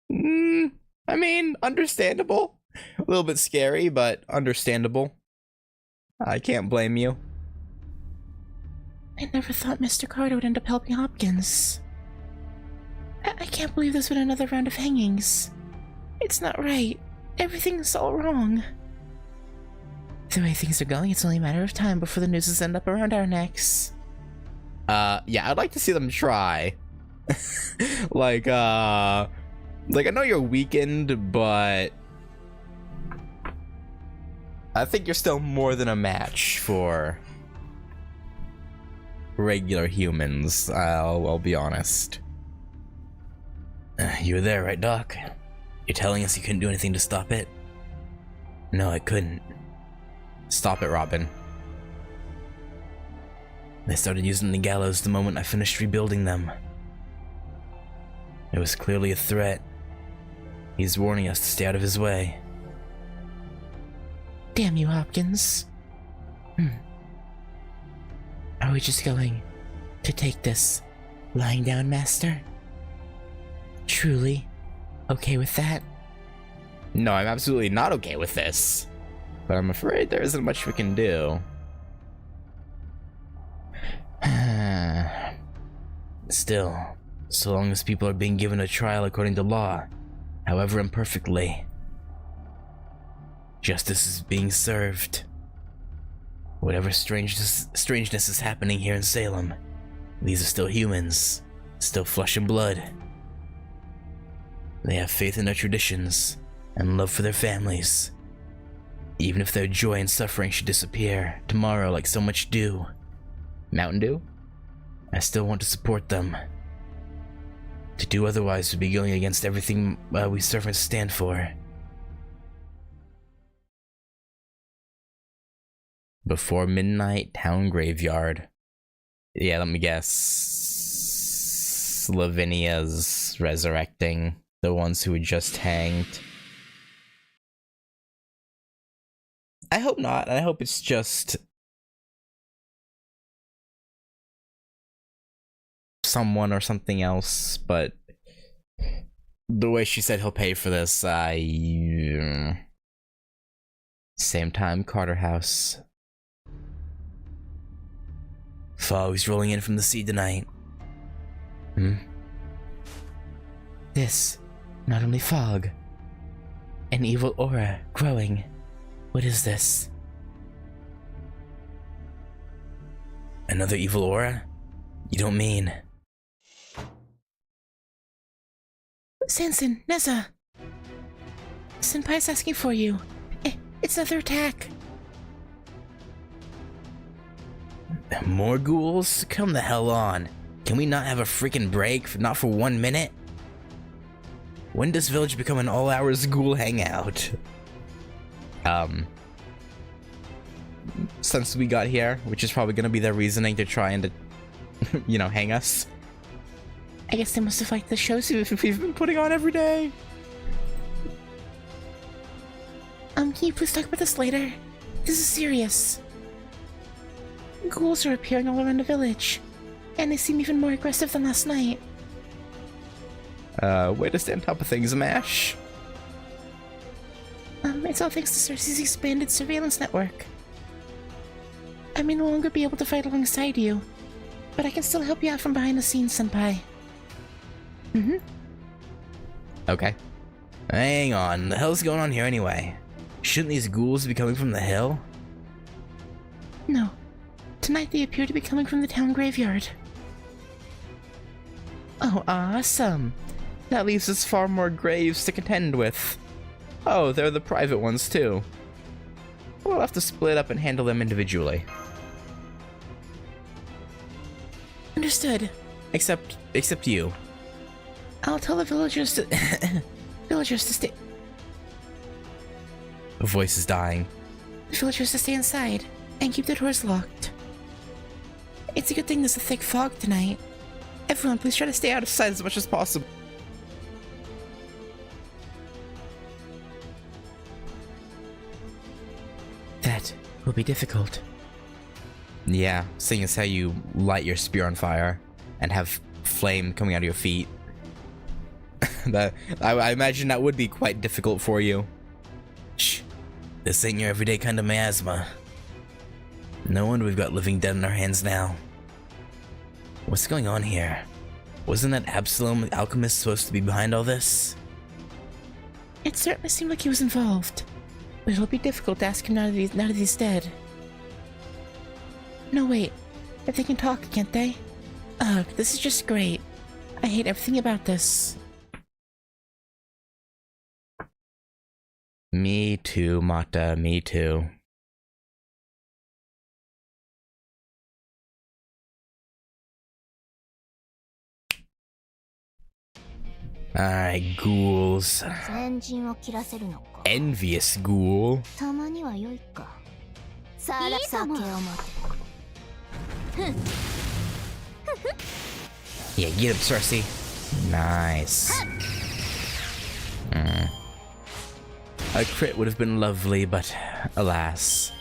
I mean, understandable. A little bit scary, but understandable. I can't blame you. I never thought Mr. Carter would end up helping Hopkins. I can't believe this was another round of hangings. It's not right. Everything's all wrong. The way things are going, it's only a matter of time before the nooses end up around our necks. Yeah, I'd like to see them try. like, I know you're weakened, but... I think you're still more than a match for regular humans, I'll be honest. You were there, right, Doc? You're telling us you couldn't do anything to stop it? No, I couldn't. Stop it, Robin. They started using the gallows the moment I finished rebuilding them. It was clearly a threat. He's warning us to stay out of his way. Damn you, Hopkins. Are we just going to take this lying down, Master? Truly okay with that? No, I'm absolutely not okay with this. But I'm afraid there isn't much we can do. Still, so long as people are being given a trial according to law, however imperfectly, justice is being served. Whatever strangeness is happening here in Salem, these are still humans, still flesh and blood. They have faith in their traditions and love for their families. Even if their joy and suffering should disappear tomorrow like so much dew, Mountain Dew, I still want to support them. To do otherwise would be going against everything we servants stand for. Before midnight, town graveyard. Yeah, let me guess. Lavinia's resurrecting the ones who were just hanged. I hope not. I hope it's just someone or something else, but the way she said he'll pay for this, Same time, Carter House. Fog's rolling in from the sea tonight. This, not only fog, an evil aura growing. What is this? Another evil aura? You don't mean... Sanson, Neza! Senpai's asking for you. It's another attack. More ghouls? Come the hell on. Can we not have a freaking break? Not for 1 minute? When does Village become an all-hours ghoul hangout? Since we got here, which is probably gonna be their reasoning to try and, hang us. I guess they must have liked the shows we've been putting on every day. Can you please talk about this later? This is serious. Ghouls are appearing all around the village, and they seem even more aggressive than last night. Way to stay on top of things, Mash. It's all thanks to Cersei's expanded surveillance network. I may no longer be able to fight alongside you, but I can still help you out from behind the scenes, Senpai. Okay. Hang on, the hell's going on here anyway? Shouldn't these ghouls be coming from the hill? No. Tonight they appear to be coming from the town graveyard. Oh, awesome. That leaves us far more graves to contend with. Oh, they're the private ones too. We'll have to split up and handle them individually. Understood. Except you. I'll tell the villagers to... villagers to stay... The voice is dying. The villagers to stay inside and keep the doors locked. It's a good thing there's a thick fog tonight. Everyone, please try to stay out of sight as much as possible. That will be difficult. Yeah, seeing as how you light your spear on fire and have flame coming out of your feet. I imagine that would be quite difficult for you. Shh. This ain't your everyday kind of miasma. No wonder we've got living dead in our hands now. What's going on here? Wasn't that Absalom the alchemist supposed to be behind all this? It certainly seemed like he was involved, but it'll be difficult to ask him now that he's dead. No, wait. If they can talk, can't they? Ugh, this is just great. I hate everything about this. Me too, Mata, me too. Alright, ghouls. 先陣を切らせるのか。 Envious ghoul. たまには良いか。さら酒を待て。 Yeah, get him, Cersei. Nice. A crit would have been lovely, but alas,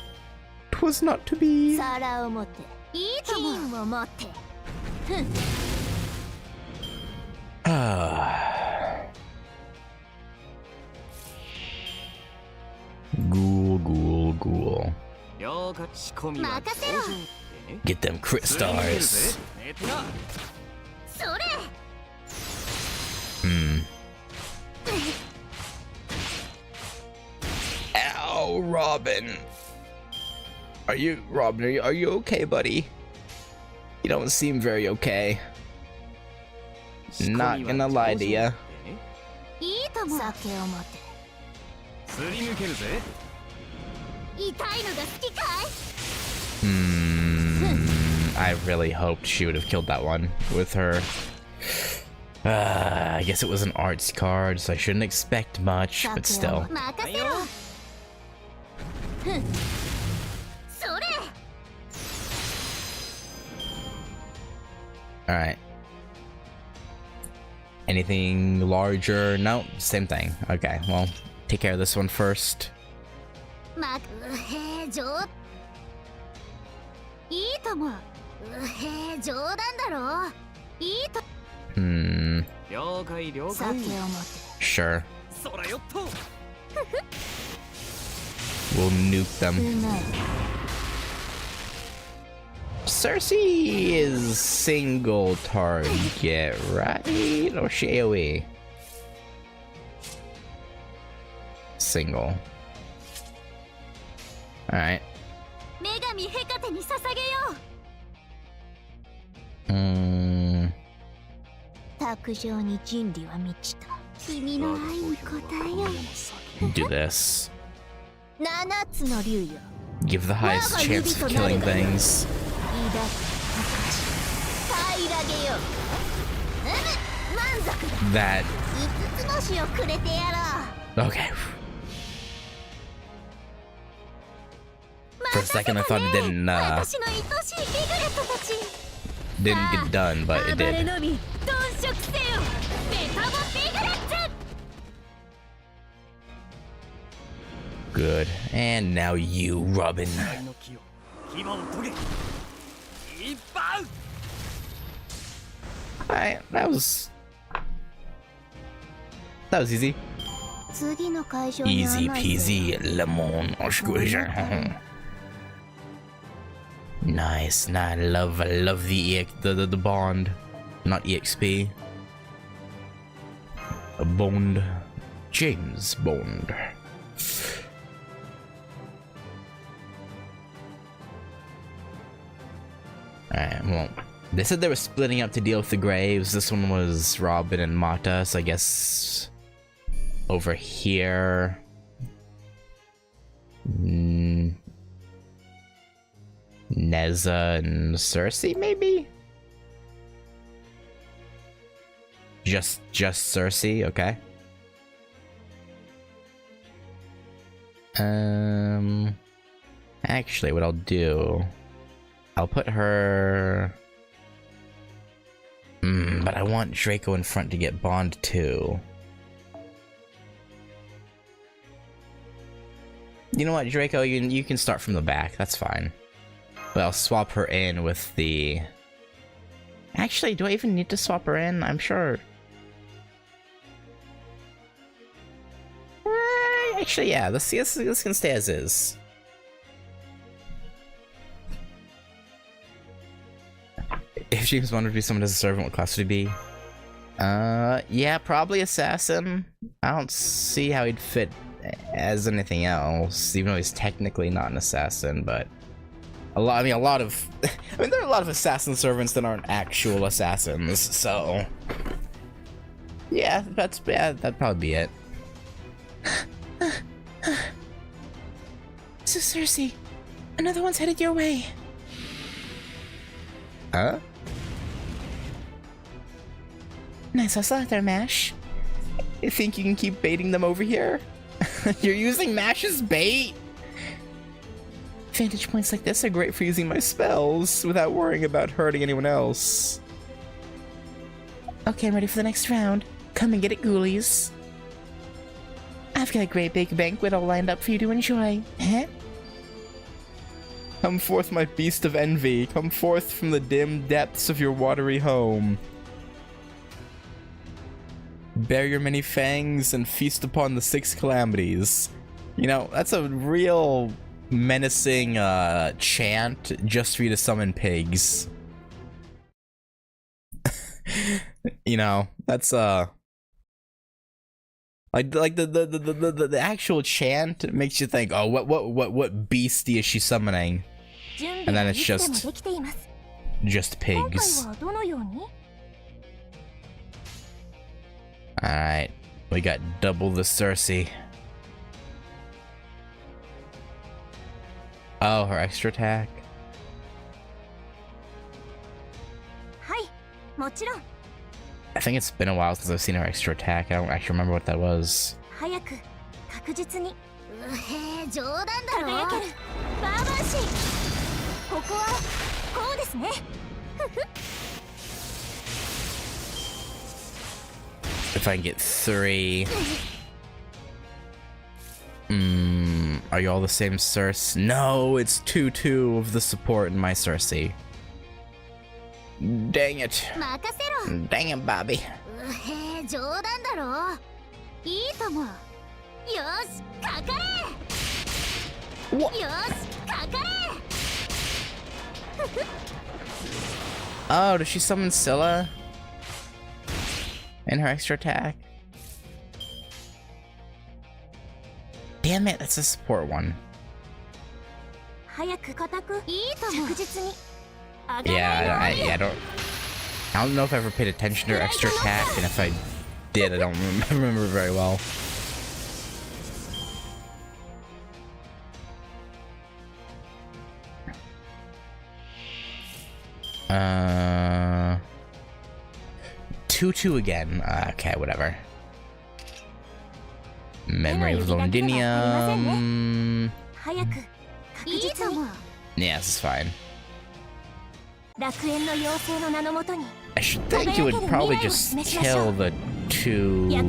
'twas not to be. 皿を持っていいとも。金を持って。 Ghoul, ghoul, ghoul. 任せろ。 Get them crit stars. それ。 Ow, Robin. Robin, are you okay, buddy? You don't seem very okay. Not gonna lie to ya. いいとも。酒を待て。すり抜けるぜ。痛いのが好きかい？ I really hoped she would have killed that one with her. I guess it was an arts card, so I shouldn't expect much, but still. 任せろ。それ。 Alright. Anything larger? No, same thing. Okay, well, take care of this one first. いいとも。冗談だろ。いいと。了解了解。酒を持って。 Sure. We'll nuke them. Cersei is single target, right? Or she AoE? Single. Alright. 女神ヘカテに捧げよう。 卓上に人理は満ちた。君の愛に応えよう。 Do this. 七つの竜よ。 Give the highest chance of killing things. 抱く証。平らげよう。満足だ。 That. 五つ星をくれてやろう。 Okay. For a second, I thought it didn't get done, but it did. Good. And now you, Robin. Alright, that was easy. Easy peasy lemon squeezer. Nice. Nah, I love the bond, not EXP. A Bond, James Bond. Alright, well, they said they were splitting up to deal with the graves. This one was Robin and Mata, so I guess over here. Neza and Cersei, maybe? Just Cersei, okay. Actually, what I'll do, I'll put her. But I want Draco in front to get Bond too. You know what, Draco, you can start from the back. That's fine. But I'll swap her in with the... Actually, do I even need to swap her in? I'm sure... Actually, yeah, this can stay as is. If James Bond would be someone as a servant, what class would he be? Yeah, probably assassin. I don't see how he'd fit as anything else, even though he's technically not an assassin, but... there are a lot of assassin servants that aren't actual assassins, so yeah, that'd probably be it. So Cersei, another one's headed your way. Huh? Nice hustle out there, Mash. You think you can keep baiting them over here? You're using Mash as bait? Vantage points like this are great for using my spells without worrying about hurting anyone else. Okay, I'm ready for the next round. Come and get it, ghoulies. I've got a great big banquet all lined up for you to enjoy. Huh? Come forth, my beast of envy. Come forth from the dim depths of your watery home. Bare your many fangs and feast upon the 6 calamities. You know, that's a real menacing chant just for you to summon pigs. You know, that's like the actual chant makes you think, oh, what beastie is she summoning? And then it's just pigs. Alright, we got double the Cersei. Oh, her extra attack. I think it's been a while since I've seen her extra attack. I don't actually remember what that was. If I can get 3. Are you all the same Cersei? No, it's 2-2 of the support in my Cersei. Dang it. Dang it, Bobby. What? Oh, does she summon Scylla? In her extra attack? Damn it, that's a support one. Yeah, I don't know if I ever paid attention to her extra attack, and if I did, I don't remember very well. Uh, 2-2 again. Okay, whatever. Memory of Londinium. Yeah, this is fine. I should think you would probably just kill the 2 weak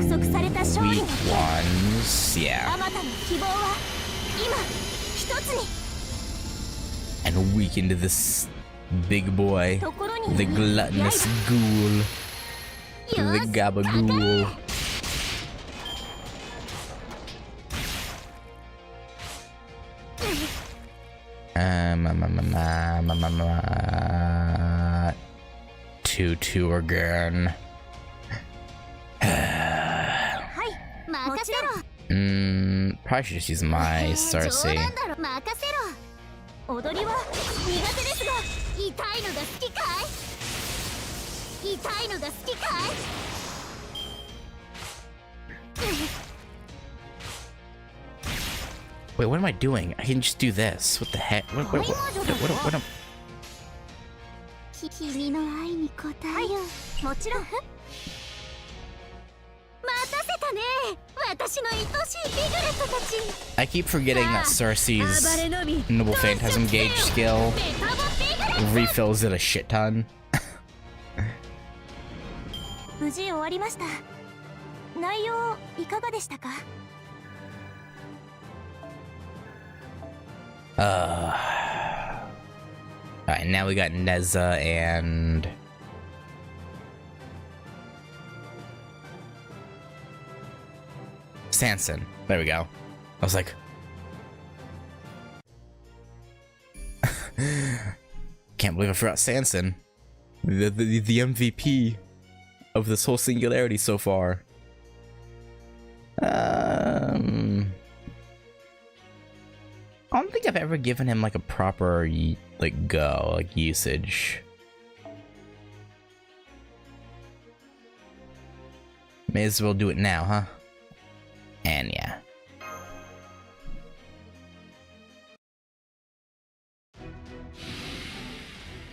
ones. Yeah. And weaken to this big boy, the gluttonous ghoul, the gabagool. Two again. Probably should just use my Cersei. Wait, what am I doing? I can just do this. What the heck? What am... I keep forgetting that Cersei's Noble Phantasm Gauge skill refills it a shit ton. Alright, now we got Neza and... Sanson. There we go. I was like... Can't believe I forgot Sanson. The MVP of this whole singularity so far. I don't think I've ever given him like a proper usage. May as well do it now, huh? And yeah.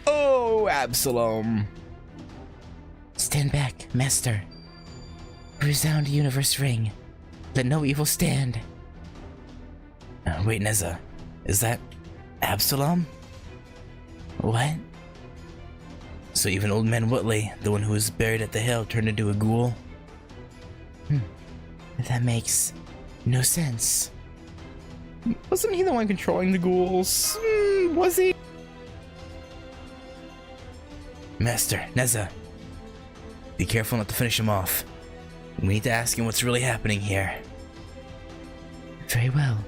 Oh, Absalom. Stand back, master. Resound universe ring. Let no evil stand. Wait, Neza. Is that Absalom? What? So even Old Man Whitley, the one who was buried at the hill, turned into a ghoul? That makes no sense. Wasn't he the one controlling the ghouls? Was he? Master, Neza. Be careful not to finish him off. We need to ask him what's really happening here. Very well.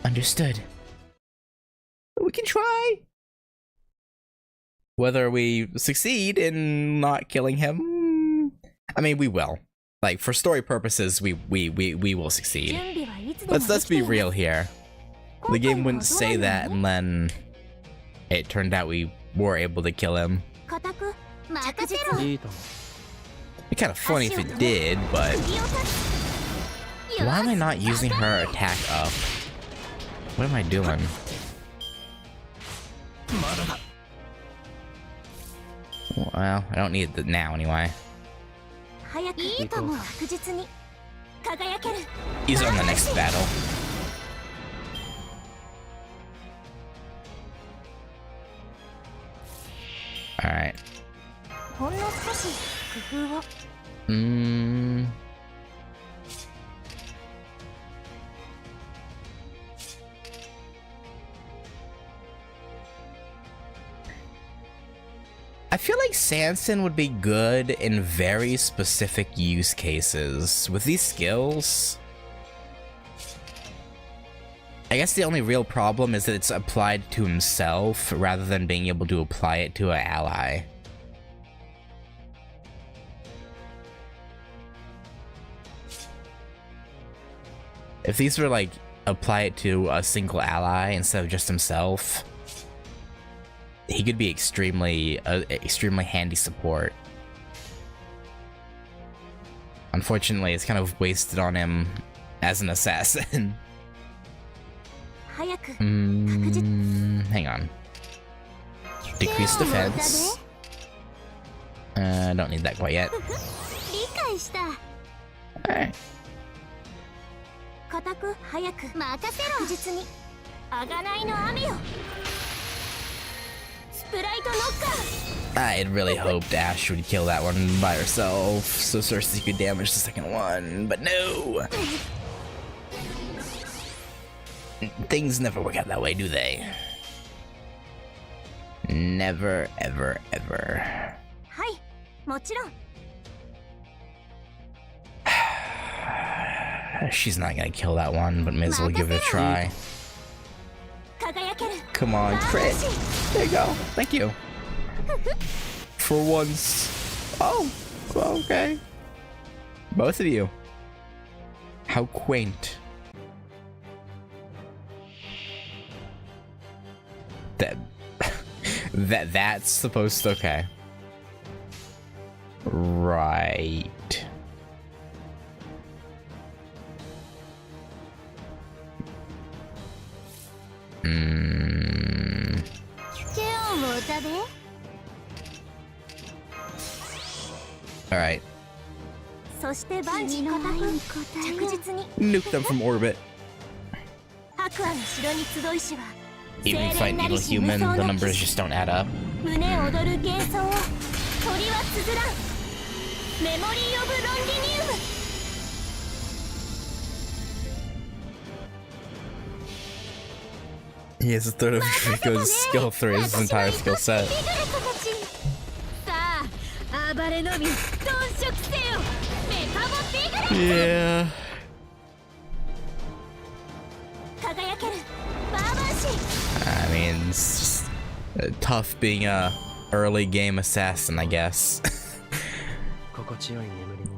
Understood. We can try. Whether we succeed in not killing him, I mean, we will. Like, for story purposes, we will succeed. Let's be real here. The game wouldn't say that, and then it turned out we were able to kill him. It'd be kind of funny if it did, but why am I not using her attack up? What am I doing? Well, I don't need it now anyway. He's on the next battle. Alright. I feel like Sanson would be good in very specific use cases. With these skills, I guess the only real problem is that it's applied to himself rather than being able to apply it to an ally. If these were like, apply it to a single ally instead of just himself, he could be extremely handy support. Unfortunately, it's kind of wasted on him as an assassin. Hang on. Decrease defense. Don't need that quite yet. Alright. I had really hoped Ash would kill that one by herself, so Cersei could damage the second one, but no! Things never work out that way, do they? Never, ever, ever. She's not gonna kill that one, but may as well give it a try. Come on, crit! There you go. Thank you. For once. Oh, well, okay. Both of you. How quaint. That's supposed to, okay. Right. Alright. Nuke them from orbit. Even if you fight an evil human, the numbers just don't add up. He has a third of Rico's skill through his entire skill set. Yeah. I mean, it's just tough being a early game assassin, I guess.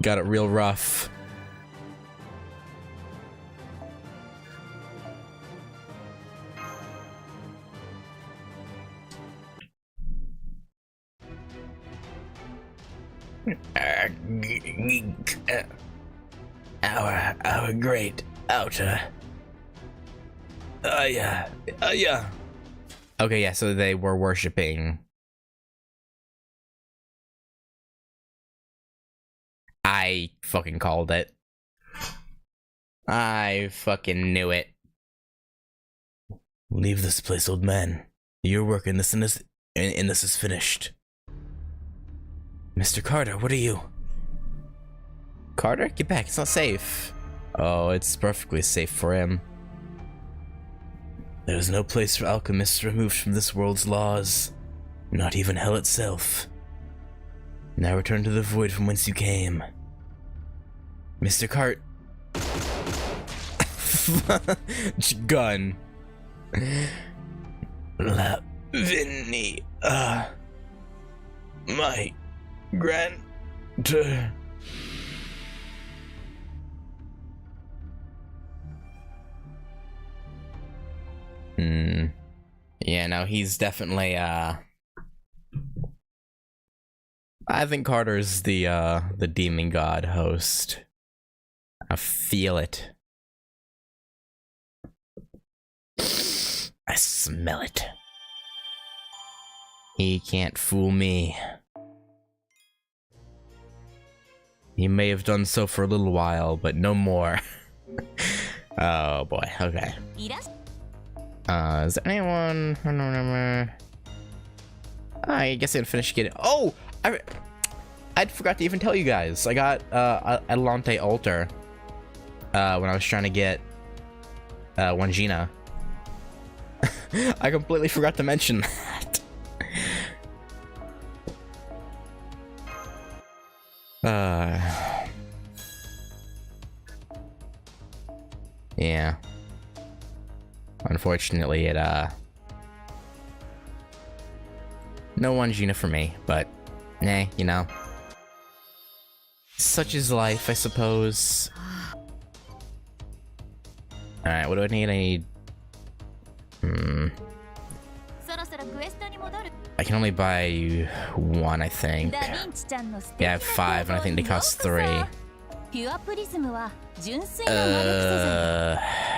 Got it real rough. Our great outer. Yeah. Okay, yeah, so they were worshipping I fucking called it. I fucking knew it. Leave this place, old man. Your work in this is finished. Mr. Carter, what are you? Carter, get back. It's not safe. Oh, it's perfectly safe for him. There is no place for alchemists removed from this world's laws. Not even hell itself. Now return to the void from whence you came. Mr. Cart. Gun. Lavinia. My grand. Yeah, no, he's definitely, I think Carter's the demon god host. I feel it. I smell it. He can't fool me. He may have done so for a little while, but no more. Oh boy, okay. Is there anyone? I don't remember. I guess I didn't finish getting. Oh! I forgot to even tell you guys. I got Adelante Altar when I was trying to get Wangina. I completely forgot to mention that. Yeah. Unfortunately, it no Wangina for me, but nah, you know. Such is life, I suppose. Alright, what do I need? I need... I can only buy one, I think. Yeah, I have 5, and I think they cost 3. Yeah,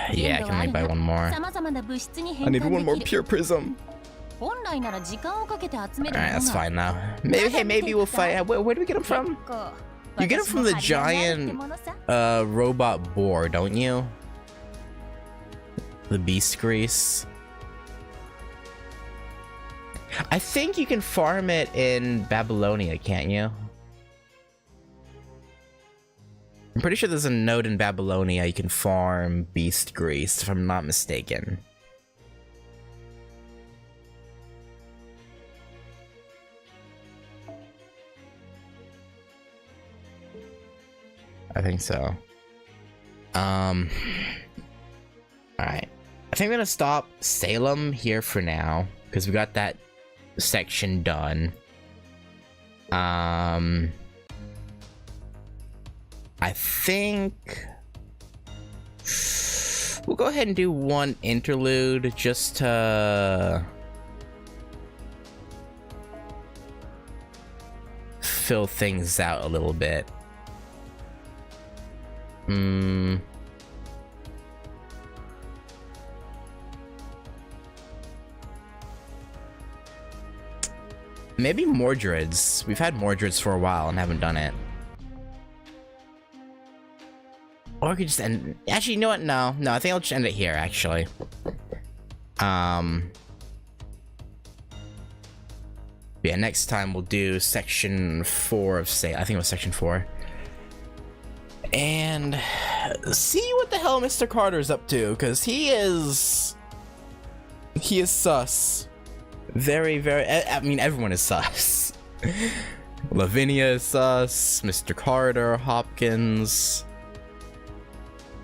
I can only buy one more. I need one more pure prism. Alright, that's fine now. Maybe, hey, maybe we'll fight. Where do we get them from? You get them from the giant robot boar, don't you? The beast grease. I think you can farm it in Babylonia, can't you? I'm pretty sure there's a node in Babylonia you can farm beast grease, if I'm not mistaken. I think so. Alright. I think I'm gonna stop Salem here for now, because we got that section done. I think we'll go ahead and do one interlude just to fill things out a little bit. Maybe Mordred's. We've had Mordred's for a while and haven't done it. Or we could just end... Actually, you know what? No, I think I'll just end it here, actually. Yeah, next time we'll do section 4 of Salem. I think it was section 4. And see what the hell Mr. Carter's up to, because he is sus. Very, very... I mean, everyone is sus. Lavinia is sus, Mr. Carter, Hopkins...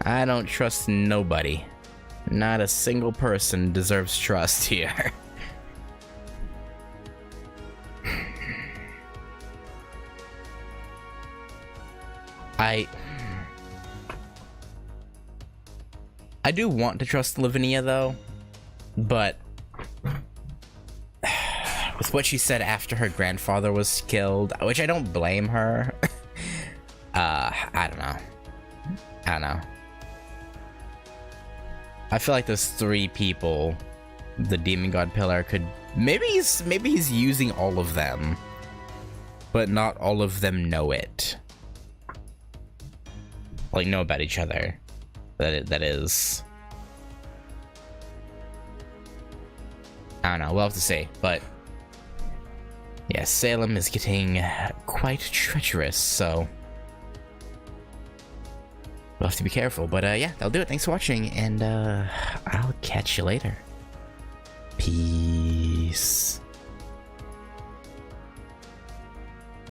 I don't trust nobody. Not a single person deserves trust here. I do want to trust Lavinia though, but with what she said after her grandfather was killed, which I don't blame her, I don't know. I feel like those 3 people, the Demon God Pillar, could... Maybe he's using all of them, but not all of them know it. like, know about each other. That is. I don't know, we'll have to see, but yeah, Salem is getting quite treacherous, so we'll have to be careful. But yeah, that'll do it. Thanks for watching, and I'll catch you later. Peace.